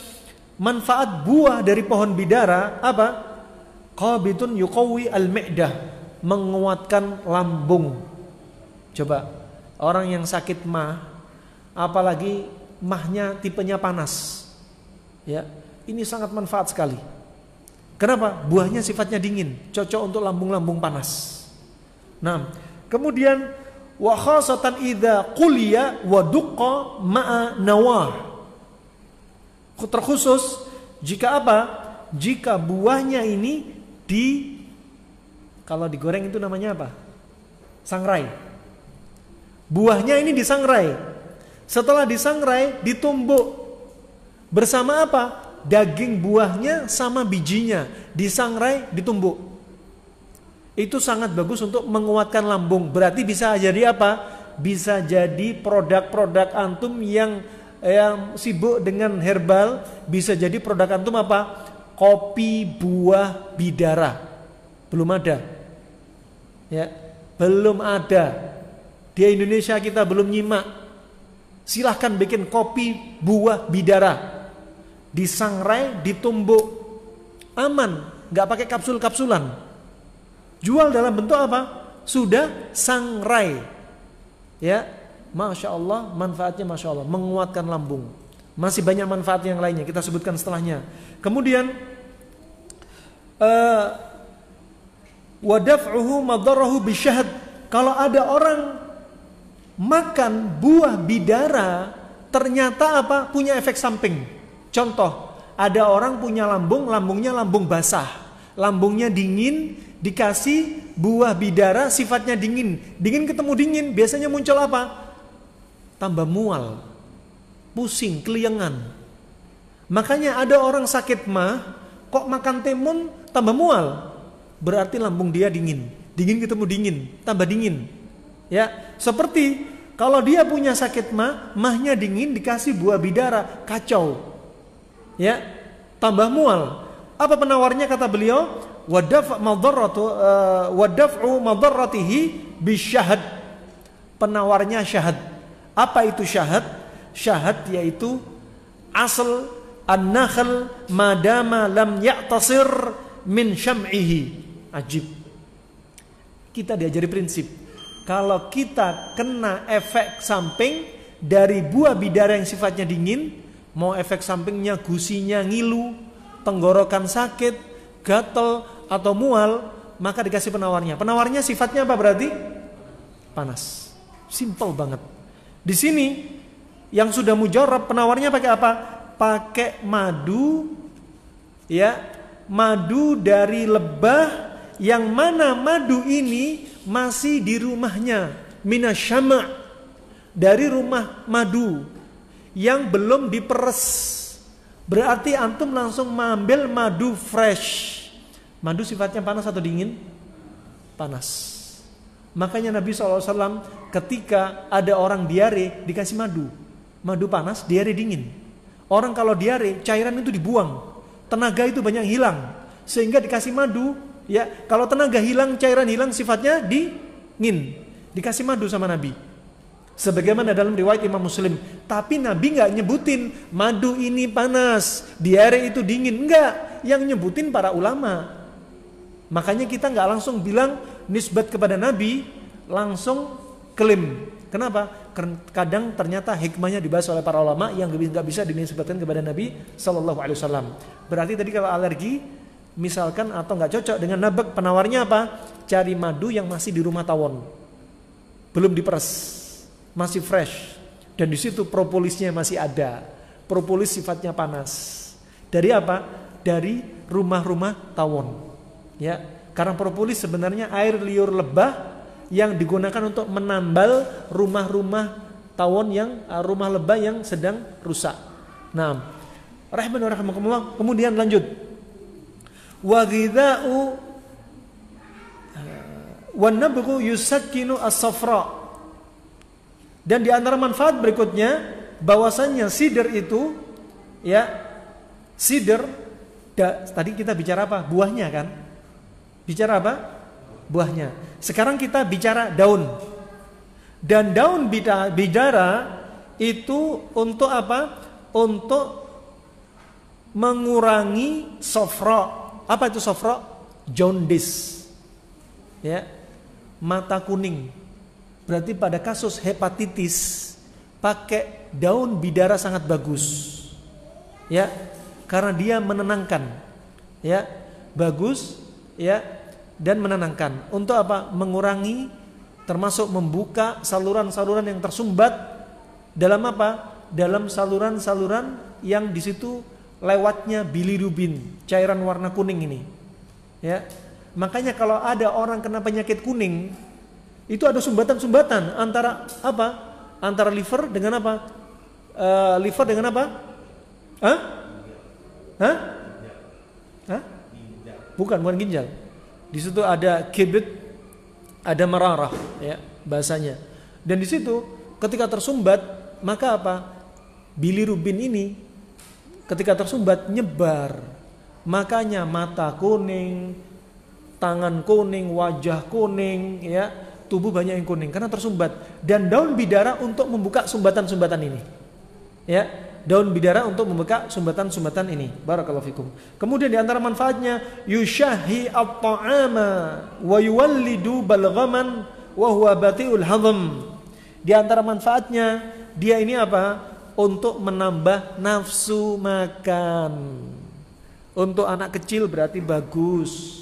manfaat buah dari pohon bidara apa? Qabitun yuqawwi al-mi'dah, menguatkan lambung. Coba orang yang sakit mah, apalagi mahnya tipenya panas, ya, ini sangat manfaat sekali. Kenapa? Buahnya sifatnya dingin, cocok untuk lambung-lambung panas. Nah, kemudian wa khasatan idza quliya wa duqqa ma'a nawah. Terkhusus jika apa? Jika buahnya ini kalau digoreng itu namanya apa? Sangrai. Buahnya ini disangrai. Setelah disangrai, ditumbuk bersama apa? Daging buahnya sama bijinya, disangrai, ditumbuk. Itu sangat bagus untuk menguatkan lambung. Berarti bisa jadi apa? Bisa jadi produk-produk antum yang sibuk dengan herbal, bisa jadi produk antum apa? Kopi buah bidara. Belum ada. Ya, belum ada. Di Indonesia kita belum nyimak. Silahkan bikin kopi buah bidara. Disangrai, ditumbuk. Aman, enggak pakai kapsul-kapsulan. Jual dalam bentuk apa? Sudah sangrai. Ya, Masya Allah, manfaatnya Masya Allah, menguatkan lambung. Masih banyak manfaat yang lainnya, kita sebutkan setelahnya. Kemudian wadaf'uhu madarahu bisyahad. Kalau ada orang makan buah bidara ternyata apa? Punya efek samping. Contoh, ada orang punya lambungnya lambung basah, lambungnya dingin, dikasih buah bidara sifatnya dingin. Dingin ketemu dingin, biasanya muncul apa? Tambah mual, pusing, keliengan. Makanya ada orang sakit mah, kok makan timun tambah mual. Berarti lambung dia dingin. Dingin ketemu dingin, tambah dingin. Ya, seperti kalau dia punya sakit mah, mahnya dingin dikasih buah bidara, kacau. Ya, tambah mual. Apa penawarnya kata beliau? Wadaf'u madarratihi bisyahad. Penawarnya syahad. Apa itu syahad? Syahad yaitu asal an-nakhl madama lam ya'tasir min syam'ihi. Ajib. Kita diajari prinsip. Kalau kita kena efek samping dari buah bidara yang sifatnya dingin, mau efek sampingnya gusinya ngilu, tenggorokan sakit, gatel atau mual, maka dikasih penawarnya. Penawarnya sifatnya apa berarti? Panas. Simple banget. Di sini yang sudah mujarab penawarnya pakai apa? Pakai madu, ya, madu dari lebah yang mana madu ini masih di rumahnya, minasyama', dari rumah madu yang belum diperes. Berarti antum langsung mengambil madu fresh. Madu sifatnya panas atau dingin? Panas. Makanya Nabi SAW ketika ada orang diare dikasih madu. Madu panas, diare dingin. Orang kalau diare, cairan itu dibuang. Tenaga itu banyak hilang. Sehingga dikasih madu, ya, kalau tenaga hilang, cairan hilang, sifatnya dingin. Dikasih madu sama Nabi. Sebagaimana dalam riwayat Imam Muslim. Tapi Nabi gak nyebutin madu ini panas, diare itu dingin. Enggak, yang nyebutin para ulama. Makanya kita gak langsung bilang nisbat kepada Nabi, langsung klaim. Kenapa? Kadang ternyata hikmahnya dibahas oleh para ulama yang gak bisa dinisbatkan kepada Nabi SAW. Berarti tadi kalau alergi, misalkan atau gak cocok dengan nabak, penawarnya apa? Cari madu yang masih di rumah tawon, belum diperes, masih fresh, dan di situ propolisnya masih ada. Propolis sifatnya panas. Dari apa? Dari rumah-rumah tawon. Ya, karena propolis sebenarnya air liur lebah yang digunakan untuk menambal rumah-rumah tawon yang rumah lebah yang sedang rusak. Nah, rahimakumullah. Kemudian lanjut. Wa ghidha'u wan nabghu yusakkinu as-safra. Dan di antara manfaat berikutnya bahwasannya sidr itu, ya, sidr tadi kita bicara apa? Buahnya kan? Bicara apa? Buahnya. Sekarang kita bicara daun. Dan daun bidara itu untuk apa? Untuk mengurangi sofra. Apa itu sofra? Jaundice. Ya. Mata kuning. Berarti pada kasus hepatitis pakai daun bidara sangat bagus. Ya. Karena dia menenangkan. Ya. Bagus, ya, dan menenangkan. Untuk apa? Mengurangi, termasuk membuka saluran-saluran yang tersumbat dalam apa? Dalam saluran-saluran yang di situ lewatnya bilirubin, cairan warna kuning ini. Ya. Makanya kalau ada orang kena penyakit kuning, itu ada sumbatan-sumbatan antara apa? Antara liver dengan apa? Liver dengan apa? Hah? Hah? Hah? Bukan ginjal. Di situ ada kibit, ada mararah, ya, bahasanya. Dan di situ ketika tersumbat, maka apa? Bilirubin ini ketika tersumbat nyebar. Makanya mata kuning, tangan kuning, wajah kuning, ya, tubuh banyak yang kuning karena tersumbat. Dan daun bidara untuk membuka sumbatan-sumbatan ini. Ya. Daun bidara untuk membuka sumbatan-sumbatan ini. Barakallahu fikum. Kemudian di antara manfaatnya yushahi at-ta'ama wa yuwallidu balghaman wa huwa bati'ul hadam. Di antara manfaatnya dia ini apa? Untuk menambah nafsu makan. Untuk anak kecil berarti bagus.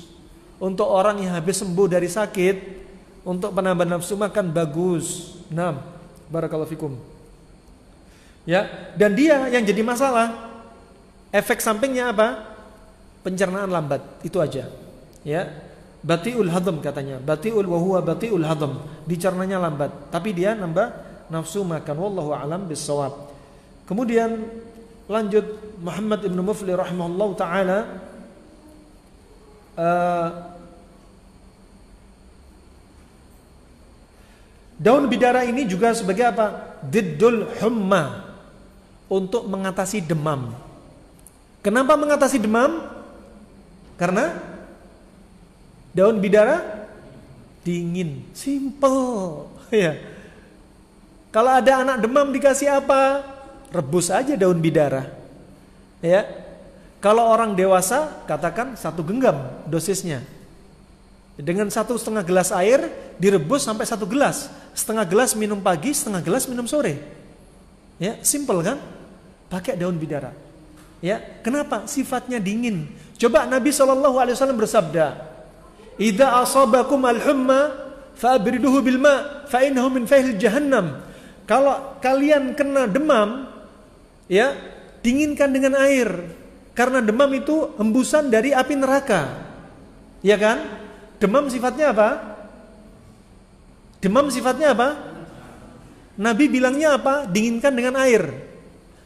Untuk orang yang habis sembuh dari sakit, untuk penambah nafsu makan bagus. Nah, barakallahu fikum. Ya, dan dia yang jadi masalah efek sampingnya apa? Pencernaan lambat, itu aja. Ya, batiul hadam katanya, batiul wa huwa batiul hadam, dicernanya lambat, tapi dia nambah nafsu makan. Wallahu a'lam bissawab. Kemudian lanjut Muhammad ibn Mufli rahimahullah taala, daun bidara ini juga sebagai apa? Diddul humma, untuk mengatasi demam. Kenapa mengatasi demam? Karena daun bidara dingin, simple, ya. Kalau ada anak demam dikasih apa? Rebus aja daun bidara. Ya. Kalau orang dewasa katakan 1 genggam dosisnya. Dengan 1,5 gelas air direbus sampai 1 gelas. Setengah gelas minum pagi, setengah gelas minum sore. Ya, simple kan? Pakai daun bidara. Ya, kenapa? Sifatnya dingin. Coba Nabi SAW bersabda, "Idza asabakum al-humma fa'abriduhu bil ma' fa innahu min fahil jahannam." Kalau kalian kena demam, ya, dinginkan dengan air. Karena demam itu hembusan dari api neraka. Ya kan? Demam sifatnya apa? Demam sifatnya apa? Nabi bilangnya apa? Dinginkan dengan air.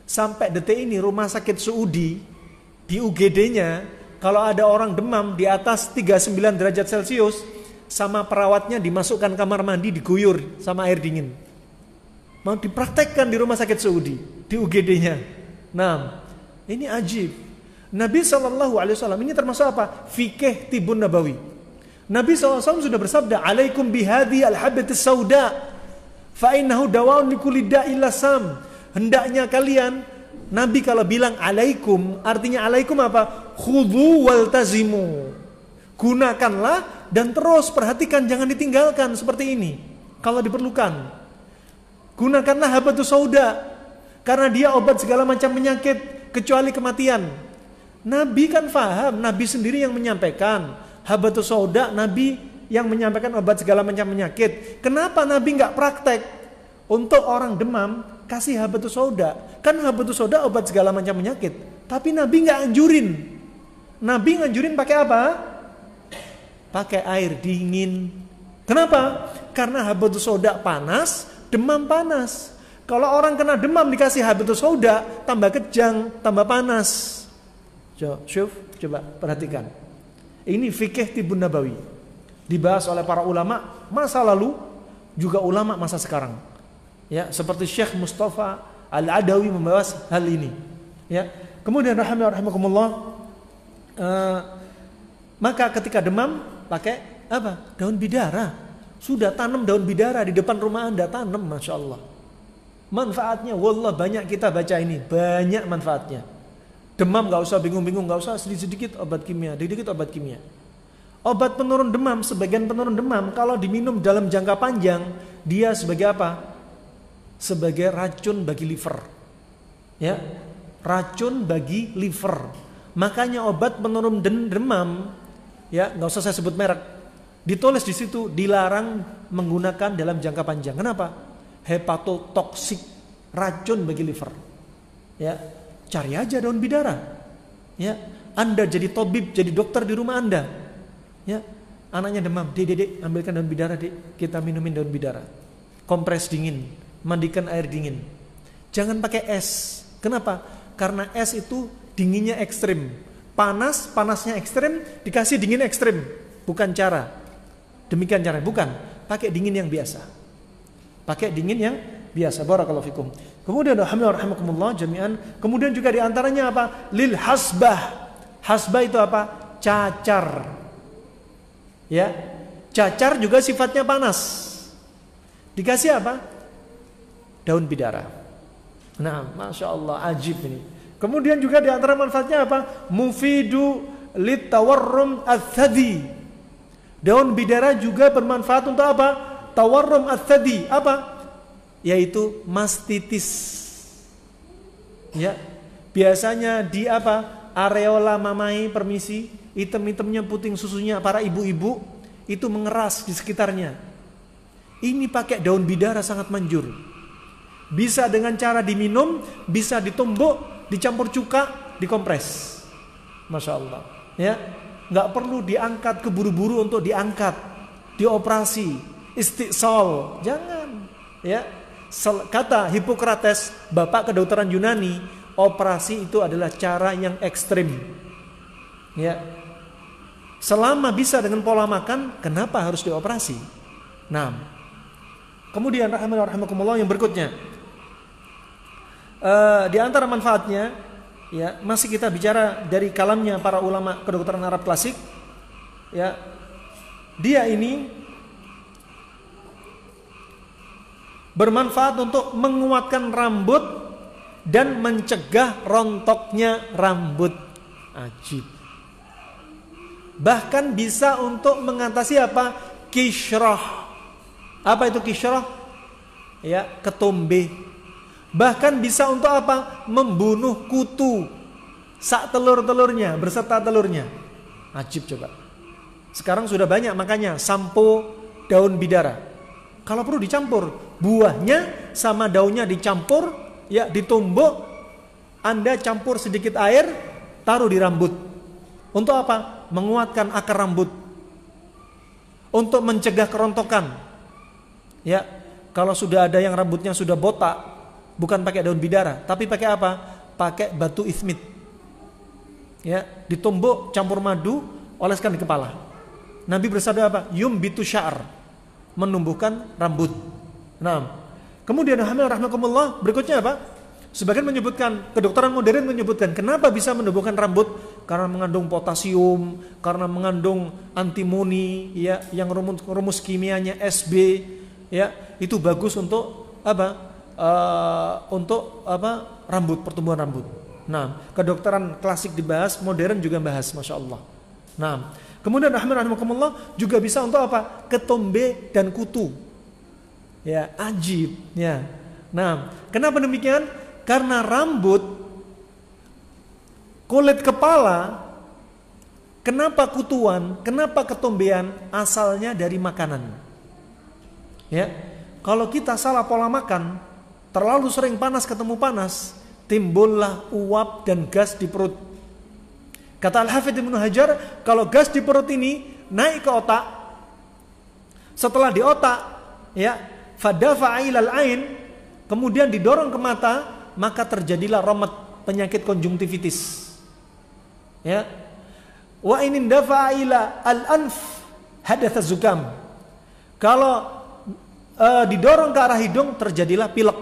Sampai detik ini rumah sakit Saudi di UGD-nya, kalau ada orang demam di atas 39 derajat Celcius, sama perawatnya dimasukkan kamar mandi, diguyur sama air dingin. Mau dipraktekkan di rumah sakit Saudi, di UGD-nya. Nah, ini ajib. Nabi SAW ini termasuk apa? Fikih Tibun Nabawi. Nabi SAW sudah bersabda, "Alaikum bihadi al-habbatis sauda, fa innahu dawaun likulli da'il lasam." Hendaknya kalian, Nabi kalau bilang alaikum, artinya alaikum apa? Khudhu waltazimu. Gunakanlah dan terus perhatikan, jangan ditinggalkan seperti ini. Kalau diperlukan. Gunakanlah habbatus sauda, karena dia obat segala macam penyakit kecuali kematian. Nabi kan faham, Nabi sendiri yang menyampaikan habbatus sauda, Nabi yang menyampaikan obat segala macam penyakit. Kenapa Nabi nggak praktek untuk orang demam kasih habbatus sauda? Kan habbatus sauda obat segala macam penyakit, tapi Nabi nggak anjurin. Nabi nganjurin pakai apa? Pakai air dingin. Kenapa? Karena habbatus sauda panas, demam panas. Kalau orang kena demam dikasih habbatus sauda, tambah kejang, tambah panas. Coba perhatikan. Ini fikih Tibun Nabawi. Dibahas oleh para ulama masa lalu, juga ulama masa sekarang. Ya, seperti Syekh Mustafa Al-Adawi membahas hal ini. Ya. Kemudian rahimakumullah, maka ketika demam pakai apa? Daun bidara. Sudah tanam daun bidara di depan rumah Anda, tanam, Masya Allah. Manfaatnya, wallah banyak kita baca ini, banyak manfaatnya. Demam gak usah bingung-bingung, gak usah sedikit-sedikit obat kimia, sedikit obat kimia. Obat penurun demam, sebagian penurun demam kalau diminum dalam jangka panjang, dia sebagai apa? Sebagai racun bagi liver. Ya, racun bagi liver. Makanya obat penurun demam, ya nggak usah saya sebut merek, ditulis di situ dilarang menggunakan dalam jangka panjang. Kenapa? Hepatotoksik, racun bagi liver. Ya, cari aja daun bidara. Ya, Anda jadi tabib, jadi dokter di rumah Anda. Ya, anaknya demam, dek, ambilkan daun bidara, dek, kita minumin daun bidara. Kompres dingin, mandikan air dingin. Jangan pakai es. Kenapa? Karena es itu dinginnya ekstrim. Panasnya ekstrim, dikasih dingin ekstrim. Bukan cara. Demikian cara, bukan. Pakai dingin yang biasa. Pakai dingin yang biasa. Barakallahu fikum. Kemudian rahimakumullah jami'an. Kemudian juga diantaranya apa? Lil hasbah. Hasbah itu apa? Cacar. Ya, cacar juga sifatnya panas. Dikasih apa? Daun bidara. Nah, Masya Allah, ajib ini. Kemudian juga di antara manfaatnya apa? Mufidu litawarrum al-thadi. Daun bidara juga bermanfaat untuk apa? Tawarrum al-thadi. Apa? Yaitu mastitis. Ya, biasanya di apa? Areola mamai, permisi, item-itemnya puting susunya para ibu-ibu itu mengeras di sekitarnya. Ini pakai daun bidara sangat manjur. Bisa dengan cara diminum, bisa ditumbuk, dicampur cuka, dikompres. Masya Allah. Ya, nggak perlu diangkat keburu-buru untuk diangkat, dioperasi, istiqsal, jangan. Ya, kata Hippocrates, bapak kedokteran Yunani, operasi itu adalah cara yang ekstrim. Ya, selama bisa dengan pola makan, kenapa harus dioperasi? Nah, kemudian rahimakumullah yang berikutnya, di antara manfaatnya, ya masih kita bicara dari kalamnya para ulama kedokteran Arab klasik, ya dia ini bermanfaat untuk menguatkan rambut dan mencegah rontoknya rambut. Ajib. Bahkan bisa untuk mengatasi apa? Kishrah. Apa itu kishrah? Ya, ketombe. Bahkan bisa untuk apa? Membunuh kutu sak telur-telurnya berserta telurnya. Ajib coba. Sekarang sudah banyak makanya sampo daun bidara. Kalau perlu dicampur, buahnya sama daunnya dicampur, ya ditumbuk, Anda campur sedikit air, taruh di rambut. Untuk apa? Menguatkan akar rambut. Untuk mencegah kerontokan. Ya, kalau sudah ada yang rambutnya sudah botak, bukan pakai daun bidara, tapi pakai apa? Pakai batu ismit. Ya, ditumbuk, campur madu, oleskan di kepala. Nabi bersabda apa? Yumbitu sya'ar, menumbuhkan rambut. Nah, kemudian rahmatullah berikutnya apa? Sebagian menyebutkan, kedokteran modern menyebutkan kenapa bisa menumbuhkan rambut? Karena mengandung potasium, karena mengandung antimoni, ya, yang rumus kimianya SB, ya, itu bagus untuk apa? Untuk apa? Rambut, pertumbuhan rambut. Nah, kedokteran klasik dibahas, modern juga bahas, masya Allah. Nah, kemudian rahmatullah juga bisa untuk apa? Ketombe dan kutu. Ya, ajib. Ya. Nah, kenapa demikian? Karena rambut, kulit kepala, kenapa kutuan, kenapa ketombean, asalnya dari makanan. Ya, kalau kita salah pola makan, terlalu sering panas ketemu panas, timbullah uap dan gas di perut. Kata Al-Hafidz Ibnu Hajar, kalau gas di perut ini naik ke otak, setelah di otak, ya, fadafa'a ilal ain, kemudian didorong ke mata, maka terjadilah romet, penyakit konjungtivitis. Ya. Wa in dafa'a ila al-anf hadatsa zukam. Kalau didorong ke arah hidung, terjadilah pilek.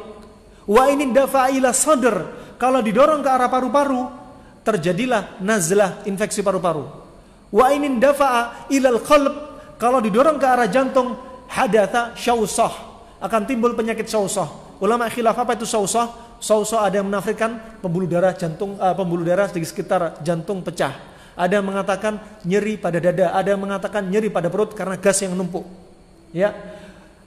Wa in dafa'a ila sadr, kalau didorong ke arah paru-paru, terjadilah nazlah, infeksi paru-paru. Wa in dafa'a ila al-qalb, kalau didorong ke arah jantung, hadatsa syausah, akan timbul penyakit syausah. Ulama khilaf apa itu syausah? Syausah ada yang menafsirkan pembuluh darah jantung, pembuluh darah di sekitar jantung pecah. Ada yang mengatakan nyeri pada dada, ada yang mengatakan nyeri pada perut karena gas yang numpuk. Ya.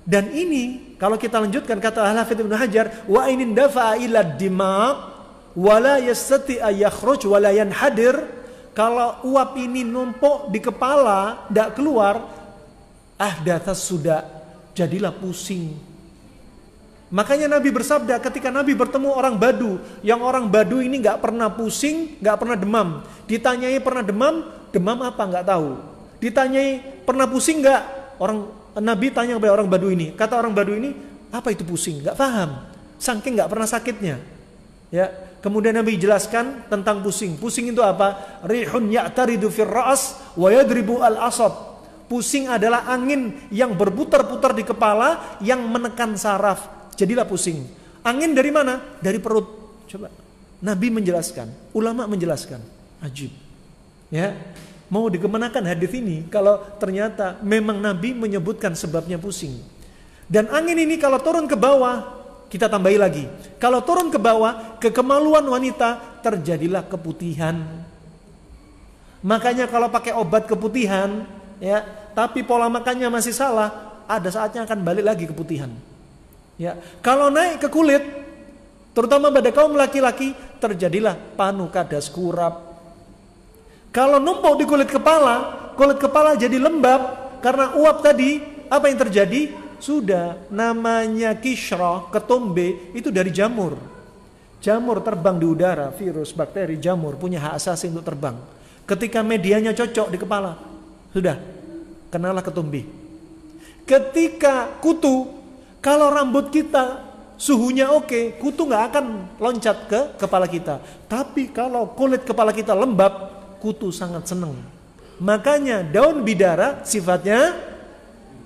Dan ini kalau kita lanjutkan kata Al-Hafidz Ibnu Hajar, wa in dafa'a ila dimag wala yastati ayakhruj wala yanhadir, kalau uap ini numpuk di kepala tidak keluar, ahdatsa sudah, jadilah pusing. Makanya Nabi bersabda ketika Nabi bertemu orang Badu, yang orang Badu ini nggak pernah pusing, nggak pernah demam. Ditanyai pernah demam, demam apa nggak tahu. Ditanyai pernah pusing nggak, orang Nabi tanya kepada orang Badu ini, kata orang Badu ini, apa itu pusing? Nggak paham, saking nggak pernah sakitnya. Ya, kemudian Nabi jelaskan tentang pusing. Pusing itu apa? Rihun ya'taridu fir ra's wa yadribu al-asab. Pusing adalah angin yang berputar-putar di kepala yang menekan saraf. Jadilah pusing. Angin dari mana? Dari perut. Coba. Nabi menjelaskan, ulama menjelaskan. Ajib. Ya. Mau dikemanakan hadis ini kalau ternyata memang Nabi menyebutkan sebabnya pusing. Dan angin ini kalau turun ke bawah, kita tambahi lagi. Kalau turun ke bawah, ke kemaluan wanita, terjadilah keputihan. Makanya kalau pakai obat keputihan, ya, tapi pola makannya masih salah, ada saatnya akan balik lagi keputihan. Ya, kalau naik ke kulit, terutama pada kaum laki-laki, terjadilah panu kadas kurap. Kalau numpuk di kulit kepala jadi lembab karena uap tadi, apa yang terjadi? Sudah namanya kishrah, ketombe, itu dari jamur. Jamur terbang di udara, virus, bakteri, jamur punya hak asasi untuk terbang. Ketika medianya cocok di kepala, sudah kenalah ketombe. Ketika kutu, kalau rambut kita suhunya oke, kutu nggak akan loncat ke kepala kita. Tapi kalau kulit kepala kita lembab, kutu sangat senang. Makanya daun bidara sifatnya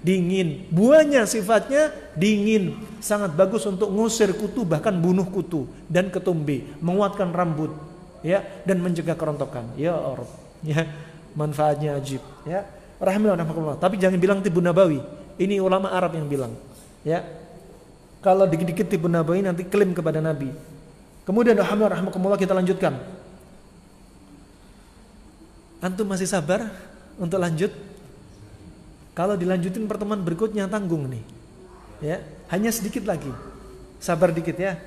dingin, buahnya sifatnya dingin, sangat bagus untuk ngusir kutu, bahkan bunuh kutu. Dan ketombe, menguatkan rambut, ya, dan mencegah kerontokan. Ya Allah, ya, manfaatnya ajib. Ya, rahimahullah. Tapi jangan bilang Tibbun Nabawi. Ini ulama Arab yang bilang. Ya. Kalau dikit-dikit tipu nabawi nanti klaim kepada Nabi. Kemudian rahmatullah kita lanjutkan. Antum masih sabar untuk lanjut? Kalau dilanjutin pertemuan berikutnya tanggung nih. Ya, hanya sedikit lagi. Sabar dikit ya.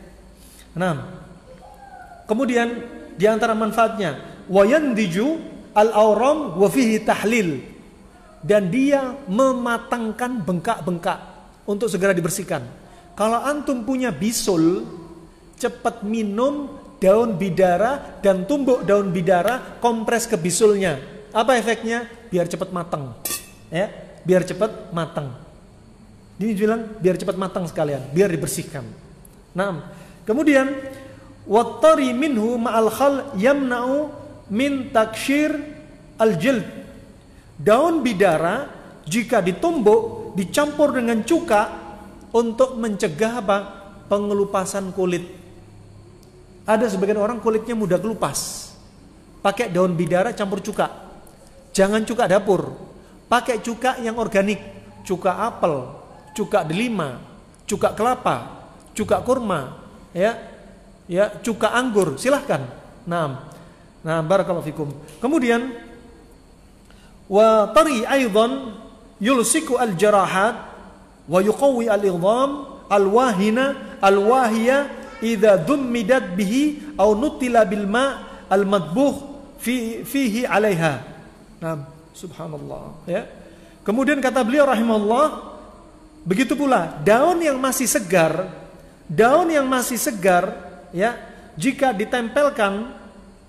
Nah, kemudian di antara manfaatnya wayandiju al-awram wa fihi tahlil, dan dia mematangkan bengkak-bengkak untuk segera dibersihkan. Kalau antum punya bisul, cepat minum daun bidara dan tumbuk daun bidara, kompres ke bisulnya. Apa efeknya? Biar cepat matang. Ya, biar cepat matang. Ini bilang biar cepat matang sekalian, biar dibersihkan. Nah, kemudian wattari minhu ma'al khal yamna'u min takshir al-jild. Daun bidara jika ditumbuk dicampur dengan cuka untuk mencegah apa? Pengelupasan kulit. Ada sebagian orang kulitnya mudah kelupas. Pakai daun bidara campur cuka. Jangan cuka dapur. Pakai cuka yang organik, cuka apel, cuka delima, cuka kelapa, cuka kurma, ya, cuka anggur, silahkan. Nah, barakallahu fikum. Kemudian wa tari aidan yulsiku al-jarahat wa yuqawwi al-idham al-wahina al-wahiya idza dummidat bihi aw nutila bil ma' al-madbukh fihi 'alaiha. Nah, subhanallah, ya. Kemudian kata beliau rahimahullah, begitu pula daun yang masih segar, ya, jika ditempelkan,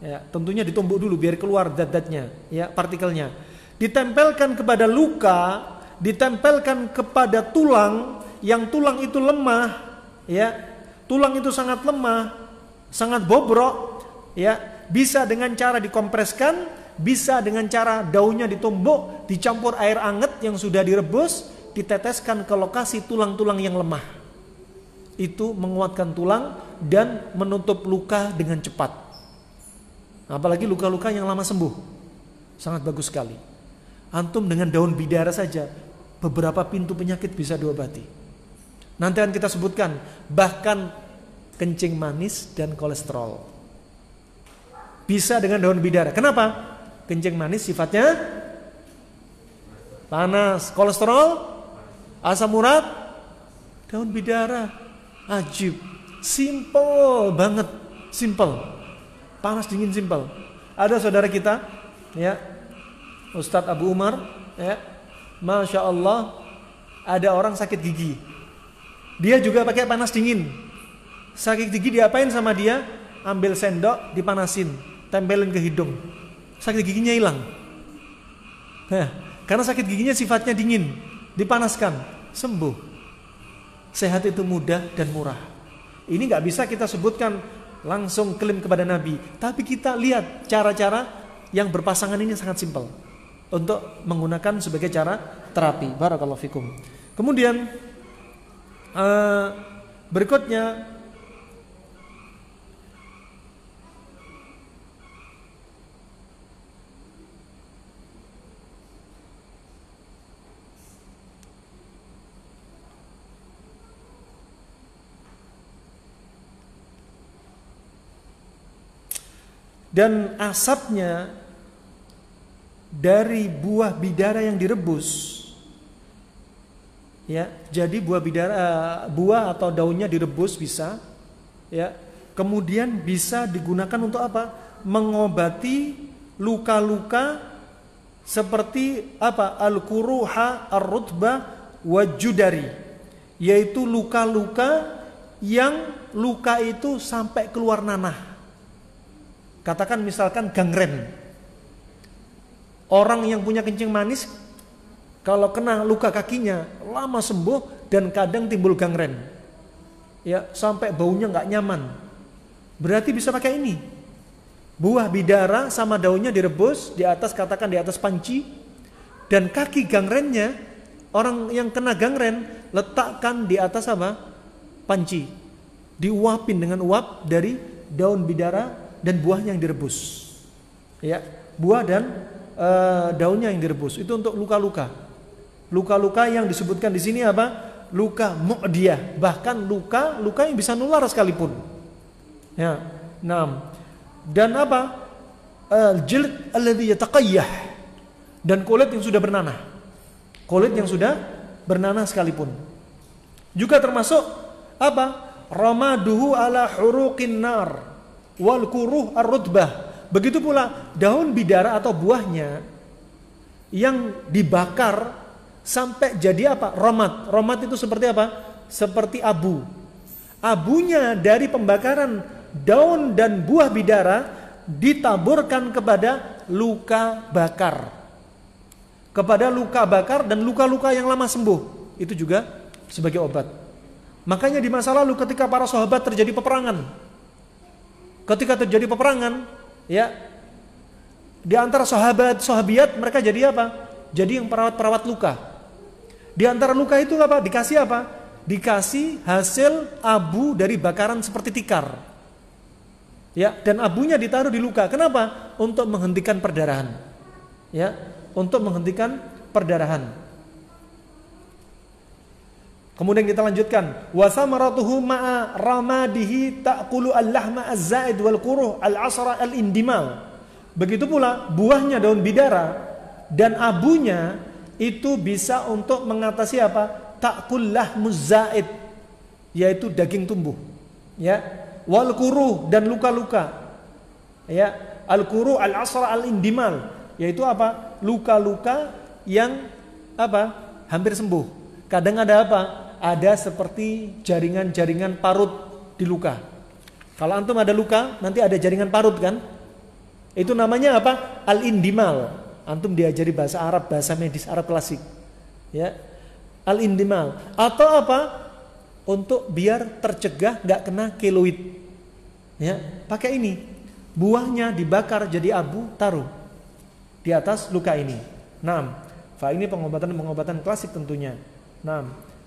ya, tentunya ditumbuk dulu biar keluar zat-zatnya, ya, partikelnya. Ditempelkan kepada luka, ditempelkan kepada tulang, yang tulang itu lemah, ya, tulang itu sangat lemah, sangat bobrok, ya, bisa dengan cara dikompreskan, bisa dengan cara daunnya ditumbuk, dicampur air anget yang sudah direbus, diteteskan ke lokasi tulang-tulang yang lemah. Itu menguatkan tulang dan menutup luka dengan cepat. Apalagi luka-luka yang lama sembuh, sangat bagus sekali. Antum dengan daun bidara saja beberapa pintu penyakit bisa diobati. Nanti akan kita sebutkan, bahkan kencing manis dan kolesterol bisa dengan daun bidara. Kenapa? Kencing manis sifatnya panas, kolesterol, asam urat, daun bidara. Ajib, simple banget, simple. Panas dingin simple. Ada saudara kita, ya, Ustadz Abu Umar, ya, Masya Allah, ada orang sakit gigi. Dia juga pakai panas dingin. Sakit gigi diapain sama dia? Ambil sendok, dipanasin, tempelin ke hidung. Sakit giginya hilang. Nah, karena sakit giginya sifatnya dingin, dipanaskan, sembuh. Sehat itu mudah dan murah. Ini nggak bisa kita sebutkan langsung klaim kepada Nabi, tapi kita lihat cara-cara yang berpasangan ini sangat simpel untuk menggunakan sebagai cara terapi. Barakallahu fikum. Kemudian berikutnya, dan asapnya dari buah bidara yang direbus, ya. Jadi buah bidara, buah atau daunnya direbus bisa, ya. Kemudian bisa digunakan untuk apa? Mengobati luka-luka seperti apa? Al-quruha ar-rutbah wajudari, yaitu luka-luka yang luka itu sampai keluar nanah. Katakan misalkan gangren. Orang yang punya kencing manis, kalau kena luka kakinya lama sembuh dan kadang timbul gangren, ya, sampai baunya nggak nyaman. Berarti bisa pakai ini. Buah bidara sama daunnya direbus di atas, katakan di atas panci, dan kaki gangrennya, orang yang kena gangren letakkan di atas apa? Panci. Diuapin dengan uap dari daun bidara dan buahnya yang direbus, ya, buah dan daunnya yang direbus. Itu untuk luka-luka yang disebutkan di sini apa? Luka mu'diyah, bahkan luka yang bisa nular sekalipun. Ya. Dan apa? Al-jild alladhi yataqayyah, dan kulit yang sudah bernanah. Kulit yang sudah bernanah sekalipun. Juga termasuk apa? Ramaduhu ala huruqin nar wal kuruh ar-rutbah. Begitu pula daun bidara atau buahnya yang dibakar sampai jadi apa? Romat. Romat itu seperti apa? Seperti abu. Abunya dari pembakaran daun dan buah bidara ditaburkan kepada luka bakar. Kepada luka bakar dan luka-luka yang lama sembuh. Itu juga sebagai obat. Makanya di masa lalu ketika para sahabat terjadi peperangan. Ketika terjadi peperangan, ya, di antara sahabiat mereka jadi apa? Jadi yang perawat luka. Di antara luka itu apa? Dikasih apa? Dikasih hasil abu dari bakaran seperti tikar. Ya, dan abunya ditaruh di luka. Kenapa? Untuk menghentikan perdarahan. Ya, untuk menghentikan perdarahan. Kemudian kita lanjutkan, wa samaratuhu ma'a ramadihi ta'kulu al-lahma az-zaid wal quruh al-asra al-indimal. Begitu pula buahnya daun bidara dan abunya itu bisa untuk mengatasi apa? Ta'kul lahmuz zaid, yaitu daging tumbuh. Ya. Wal quruh, dan luka-luka. Ya, al-quruh al-asra al-indimal, yaitu apa? Luka-luka yang apa? Hampir sembuh. Kadang ada apa? Ada seperti jaringan-jaringan parut di luka. Kalau antum ada luka, nanti ada jaringan parut kan? Itu namanya apa? Al-indimal. Antum diajari bahasa Arab, bahasa medis Arab klasik. Ya. Al-indimal. Atau apa? Untuk biar tercegah nggak kena keloid. Ya, pakai ini. Buahnya dibakar jadi abu, taruh di atas luka ini. Fa ini pengobatan klasik tentunya.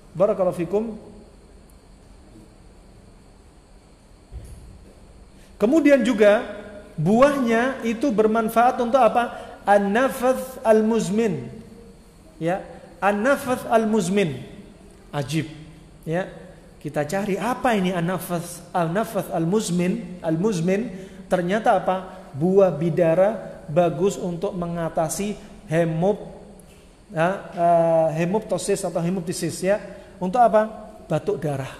Barakallahu fikum. Kemudian juga buahnya itu bermanfaat untuk apa? An-nafath al-muzmin. Ya, an-nafath al-muzmin. Ajib. Ya. Kita cari apa ini an-nafath al-muzmin. Ternyata apa? Buah bidara bagus untuk mengatasi hemoptosis atau hemoptisis, ya. Untuk apa? Batuk darah.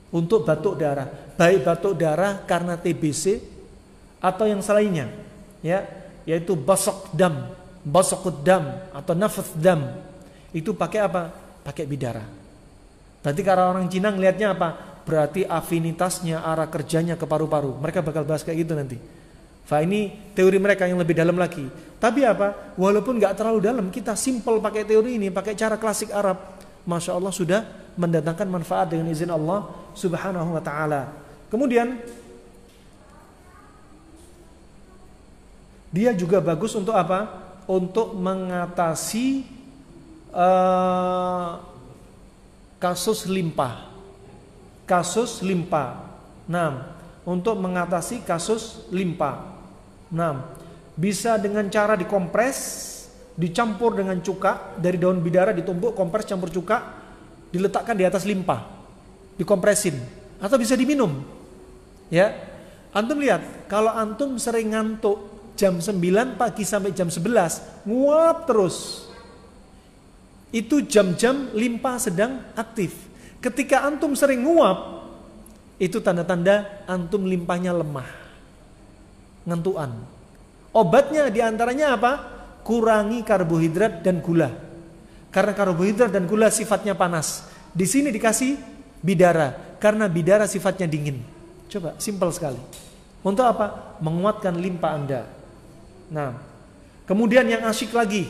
Untuk batuk darah, baik batuk darah karena TBC atau yang selainnya, ya, yaitu basak dam atau nafath dam. Itu pakai apa? Pakai bidara. Berarti kalau orang Cina ngelihatnya apa? Berarti afinitasnya, arah kerjanya ke paru-paru. Mereka bakal bahas kayak gitu nanti. Ini teori mereka yang lebih dalam lagi. Tapi apa? Walaupun nggak terlalu dalam, kita simple pakai teori ini, pakai cara klasik Arab. Masya Allah sudah mendatangkan manfaat dengan izin Allah Subhanahu wa Ta'ala. Kemudian dia juga bagus untuk apa? Untuk mengatasi kasus limpa. Untuk mengatasi kasus limpa. Bisa dengan cara dikompres, dicampur dengan cuka dari daun bidara, ditumbuk, kompres, campur cuka, diletakkan di atas limpa, dikompresin, atau bisa diminum. Ya, antum lihat, kalau antum sering ngantuk jam 9 pagi sampai jam 11, nguap terus. Itu jam-jam limpa sedang aktif. Ketika antum sering nguap, itu tanda-tanda antum limpahnya lemah, ngantuan. Obatnya diantaranya apa? Kurangi karbohidrat dan gula. Karena karbohidrat dan gula sifatnya panas. Di sini dikasih bidara, karena bidara sifatnya dingin. Coba, simpel sekali. Untuk apa? Menguatkan limpa Anda. Kemudian yang asyik lagi,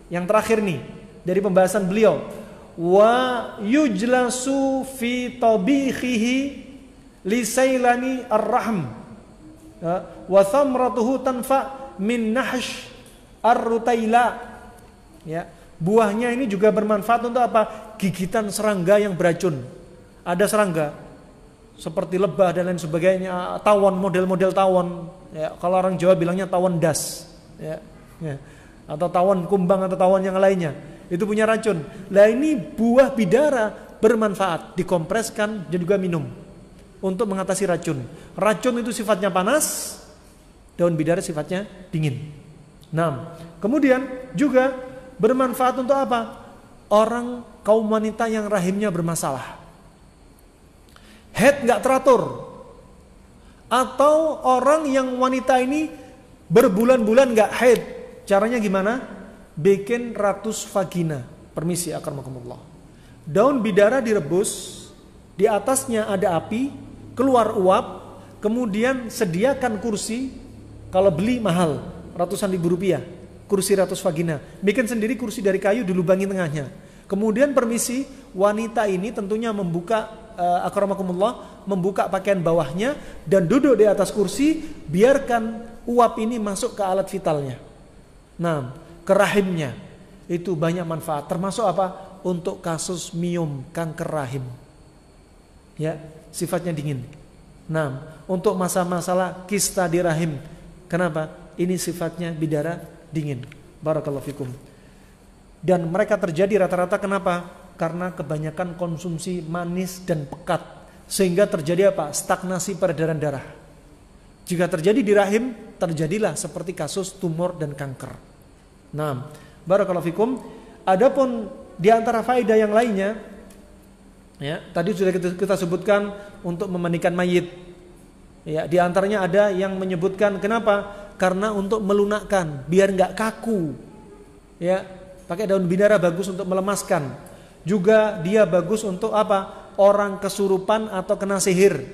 yang terakhir nih dari pembahasan beliau, wa yujlasu fi tabikhihi lisailani ar-rahm wa thamratuhu tanfa min nahsh ar-rutaila. Ya, buahnya ini juga bermanfaat untuk apa? Gigitan serangga yang beracun. Ada serangga seperti lebah dan lain sebagainya, tawon, model-model tawon. Ya, kalau orang Jawa bilangnya tawon das, ya, atau tawon kumbang atau tawon yang lainnya. itu punya racun. Lah ini buah bidara bermanfaat, dikompreskan dan juga minum untuk mengatasi racun. Racun itu sifatnya panas, daun bidara sifatnya dingin. Nah, kemudian juga bermanfaat untuk apa? Orang kaum wanita yang rahimnya bermasalah, haid nggak teratur, atau orang yang wanita ini berbulan-bulan nggak haid. Caranya gimana? Bikin ratus vagina. Permisi akramakumullah. Daun bidara direbus, di atasnya ada api, keluar uap, kemudian sediakan kursi. Kalau beli mahal, ratusan ribu rupiah, kursi ratus vagina. Bikin sendiri kursi dari kayu, dilubangi tengahnya. Kemudian permisi, wanita ini tentunya membuka akramakumullah, membuka pakaian bawahnya dan duduk di atas kursi, biarkan uap ini masuk ke alat vitalnya. Nah, ke rahimnya. Itu banyak manfaat, termasuk apa? Untuk kasus miom, kanker rahim. Ya, sifatnya dingin. Nah, untuk masalah kista di rahim. Kenapa? Ini sifatnya bidara dingin. Barakallahu fikum. Dan mereka terjadi rata-rata kenapa? Karena kebanyakan konsumsi manis dan pekat, sehingga terjadi apa? Stagnasi peredaran darah. Jika terjadi di rahim, terjadilah seperti kasus tumor dan kanker. Nah, barakallahu fikum. Adapun di antara faedah yang lainnya, ya, tadi sudah kita sebutkan untuk memandikan mayit. Ya, di antaranya ada yang menyebutkan kenapa? Karena untuk melunakkan, biar nggak kaku. Ya, pakai daun bidara bagus untuk melemaskan. Juga dia bagus untuk apa? Orang kesurupan atau kena sihir.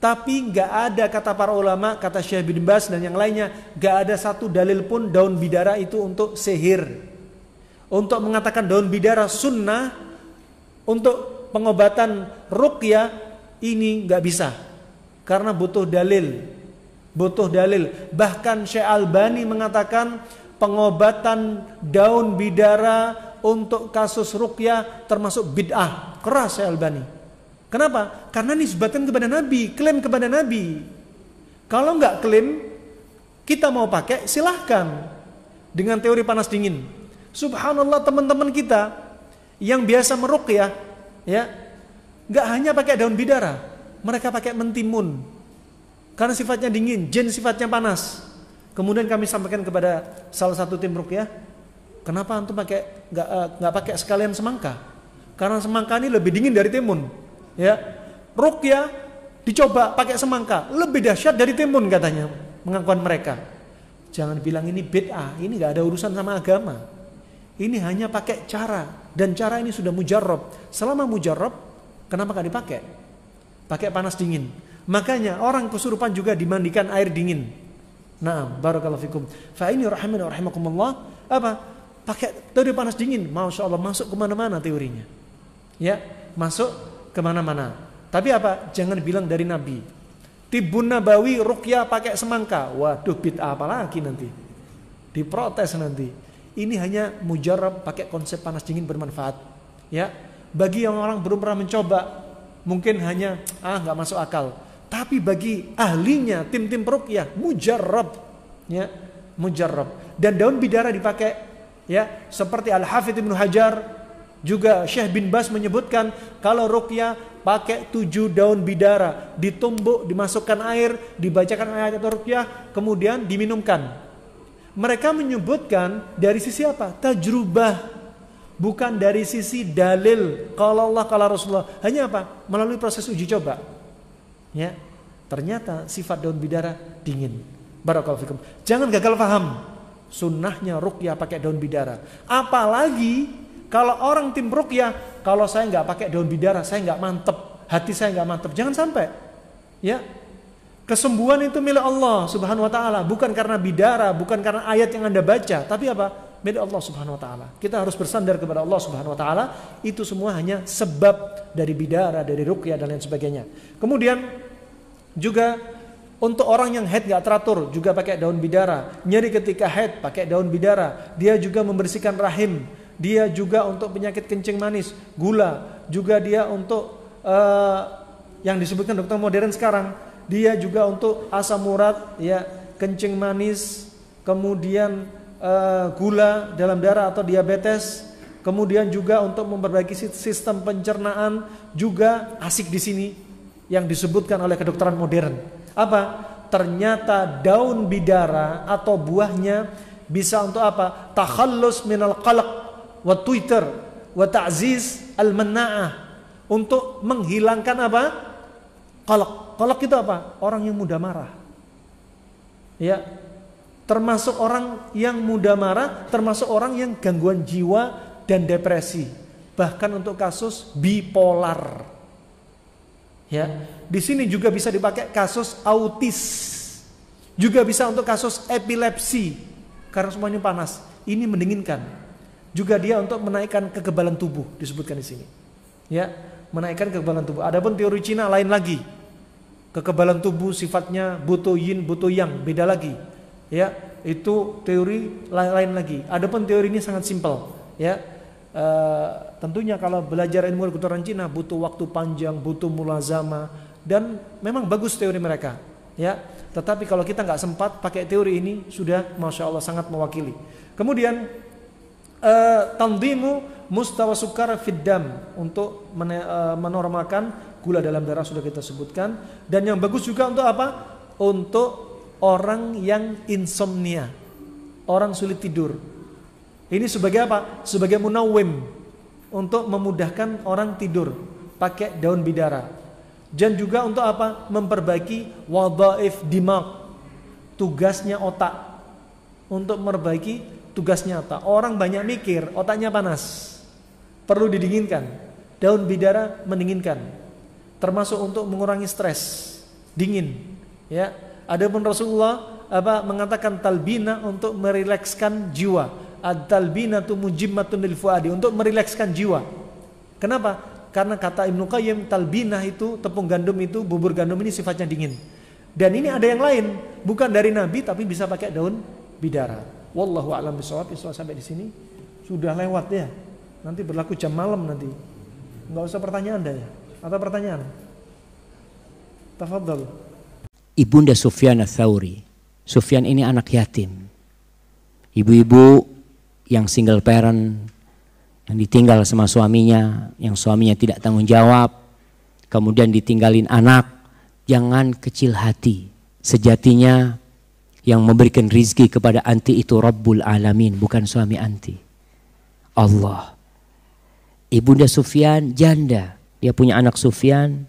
Tapi nggak ada kata para ulama, kata Syekh bin Baz dan yang lainnya, nggak ada satu dalil pun daun bidara itu untuk sihir. Untuk mengatakan daun bidara sunnah untuk pengobatan ruqyah ini nggak bisa, karena butuh dalil. Butuh dalil. Bahkan Syekh Albani mengatakan pengobatan daun bidara untuk kasus ruqyah termasuk bid'ah. Keras Syekh Albani. Kenapa? Karena nisbatan kepada Nabi, klaim kepada Nabi. Kalau nggak klaim, kita mau pakai silahkan. Dengan teori panas dingin. Subhanallah, teman-teman kita yang biasa meruqyah, ya, nggak hanya pakai daun bidara, mereka pakai mentimun. Karena sifatnya dingin, jin sifatnya panas. Kemudian kami sampaikan kepada salah satu tim ruqyah, kenapa antum pakai nggak pakai sekalian semangka? Karena semangka ini lebih dingin dari timun. Ya, ruqyah dicoba pakai semangka, lebih dahsyat dari timun katanya pengakuan mereka. Jangan bilang ini bid'ah, ini nggak ada urusan sama agama. Ini hanya pakai cara, dan cara ini sudah mujarrab. Selama mujarrab, kenapa nggak dipakai? Pakai panas dingin. Makanya orang kesurupan juga dimandikan air dingin. Nah, barakallahu fikum. Fa ini rahimani wa rahimakumullah. Apa? Pakai teori panas dingin. Masya Allah, masuk kemana-mana teorinya. Ya, masuk kemana-mana. Tapi apa? Jangan bilang dari Nabi. Tibun Nabawi ruqyah pakai semangka. Waduh, bid'ah apa lagi nanti? Diprotes nanti. Ini hanya mujarrab, pakai konsep panas dingin bermanfaat. Ya, bagi yang orang belum pernah mencoba, mungkin hanya nggak masuk akal. Tapi bagi ahlinya, tim-tim ruqyah, mujarrab, ya, mujarrab. Dan daun bidara dipakai, ya, seperti Al-Hafidz Ibnu Hajar, juga Syekh bin Baz menyebutkan kalau ruqyah pakai 7 daun bidara, ditumbuk, dimasukkan air, dibacakan ayat atau ruqyah, kemudian diminumkan. Mereka menyebutkan dari sisi apa? Tajrubah, bukan dari sisi dalil. Kalau Allah, kalau Rasulullah, hanya apa? Melalui proses uji coba. Ya, ternyata sifat daun bidara dingin. Barakallahu fikum. Jangan gagal paham. Sunnahnya ruqyah pakai daun bidara. Apalagi kalau orang tim ruqyah, kalau saya nggak pakai daun bidara, saya nggak mantep, hati saya nggak mantep. Jangan sampai. Ya, kesembuhan itu milik Allah Subhanahu Wa Taala, bukan karena bidara, bukan karena ayat yang Anda baca, tapi apa? Milik Allah Subhanahu Wa Taala. Kita harus bersandar kepada Allah Subhanahu Wa Taala. Itu semua hanya sebab dari bidara, dari ruqyah dan lain sebagainya. Kemudian juga untuk orang yang haid nggak teratur juga pakai daun bidara. Nyeri ketika haid pakai daun bidara. Dia juga membersihkan rahim. Dia juga untuk penyakit kencing manis, gula. Juga dia untuk yang disebutkan dokter modern sekarang. Dia juga untuk asam urat, ya, kencing manis, kemudian gula dalam darah atau diabetes. Kemudian juga untuk memperbaiki sistem pencernaan juga asik di sini yang disebutkan oleh kedokteran modern. Apa? Ternyata daun bidara atau buahnya bisa untuk apa? Takhallus minal qalaq wa tuiter wa ta'ziz al-manna'ah, untuk menghilangkan apa? Qalaq. Qalaq itu apa? Orang yang mudah marah. Ya. Termasuk orang yang mudah marah, termasuk orang yang gangguan jiwa dan depresi, bahkan untuk kasus bipolar. Ya, di sini juga bisa dipakai kasus autis, juga bisa untuk kasus epilepsi, karena semuanya panas. Ini mendinginkan. Juga dia untuk menaikkan kekebalan tubuh, disebutkan di sini. Ya, menaikkan kekebalan tubuh. Adapun teori Cina lain lagi. Kekebalan tubuh sifatnya butuh yin, butuh yang, beda lagi. Ya, itu teori lain lagi. Adapun teori ini sangat simpel. Ya, tentunya kalau belajar ilmu kedokteran Cina butuh waktu panjang, butuh mulazamah, dan memang bagus teori mereka. Ya, tetapi kalau kita nggak sempat pakai teori ini sudah, masya Allah, sangat mewakili. Kemudian tanzimu mustawa sukar fid dam, untuk menormalkan gula dalam darah, sudah kita sebutkan. Dan yang bagus juga untuk apa? Untuk orang yang insomnia, orang sulit tidur. Ini sebagai apa? Sebagai munawwim, untuk memudahkan orang tidur, pakai daun bidara. Dan juga untuk apa? Memperbaiki wadhaif dimag, tugasnya otak, untuk memperbaiki tugasnya otak. Orang banyak mikir, otaknya panas, perlu didinginkan. Daun bidara mendinginkan, termasuk untuk mengurangi stres, dingin. Ya. Adapun Rasulullah mengatakan talbina untuk merilekskan jiwa. Ad-talbinatu mujimmatun lil fuadi, untuk merilekskan jiwa. Kenapa? Karena kata Ibnu Qayyim, talbinah itu, tepung gandum itu, bubur gandum ini sifatnya dingin. Dan ini ada yang lain, bukan dari Nabi tapi bisa pakai daun bidara. Wallahu a'lam bishawab. Sampai di sini sudah lewat ya. Nanti berlaku jam malam nanti. Enggak usah pertanyaan dah ya. Atau pertanyaan? Tafadhal. Ibunda Sufyan Ats-Tsauri. Sufyan ini anak yatim. Ibu-ibu yang single parent, yang ditinggal sama suaminya, yang suaminya tidak tanggung jawab, kemudian ditinggalin anak, jangan kecil hati. Sejatinya yang memberikan rizki kepada anti itu Rabbul Alamin, bukan suami anti, Allah. Ibunda Sufyan janda, dia punya anak Sufyan,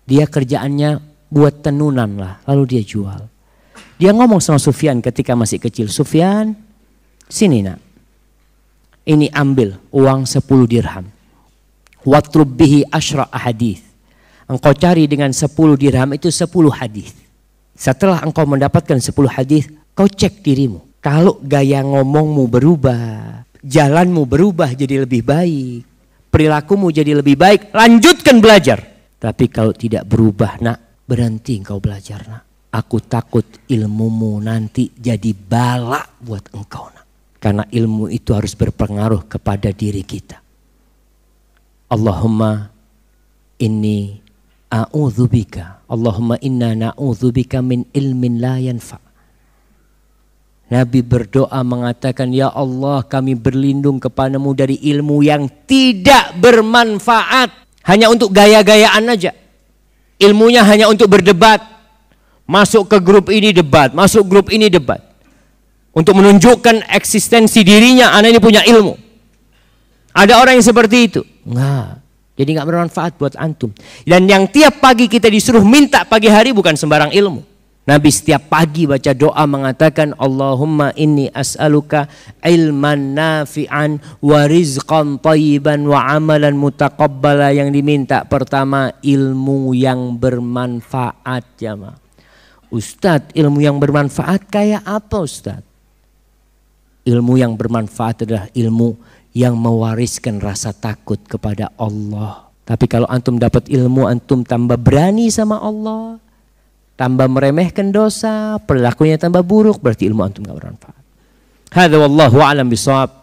dia kerjaannya buat tenunan lah, lalu dia jual. Dia ngomong sama Sufyan ketika masih kecil, Sufyan, sini nak, ini ambil uang 10 dirham. Watrub bihi asyra ahadith. Engkau cari dengan 10 dirham itu 10 hadis. Setelah engkau mendapatkan 10 hadis, kau cek dirimu. Kalau gaya ngomongmu berubah, jalanmu berubah jadi lebih baik, perilakumu jadi lebih baik, lanjutkan belajar. Tapi kalau tidak berubah nak, berhenti engkau belajar nak. Aku takut ilmumu nanti jadi bala buat engkau nak. Karena ilmu itu harus berpengaruh kepada diri kita. Allahumma inni a'udzubika. Allahumma inna na'udzubika min ilmin la yanfa'. Nabi berdoa mengatakan, ya Allah, kami berlindung kepadamu dari ilmu yang tidak bermanfaat. Hanya untuk gaya-gayaan aja. Ilmunya hanya untuk berdebat. Masuk ke grup ini debat, masuk grup ini debat. Untuk menunjukkan eksistensi dirinya, anak ini punya ilmu. Ada orang yang seperti itu. Enggak. Jadi enggak bermanfaat buat antum. Dan yang tiap pagi kita disuruh minta pagi hari bukan sembarang ilmu. Nabi setiap pagi baca doa mengatakan, Allahumma inni as'aluka ilman nafi'an wa rizqan thayyiban wa amalan mutaqabbala. Yang diminta pertama ilmu yang bermanfaat, jamaah. Ustadz, ilmu yang bermanfaat kayak apa Ustadz? Ilmu yang bermanfaat adalah ilmu yang mewariskan rasa takut kepada Allah. Tapi kalau antum dapat ilmu, antum tambah berani sama Allah, tambah meremehkan dosa, perilakunya tambah buruk, berarti ilmu antum gak bermanfaat. Hadza wallahu a'lam bishawab.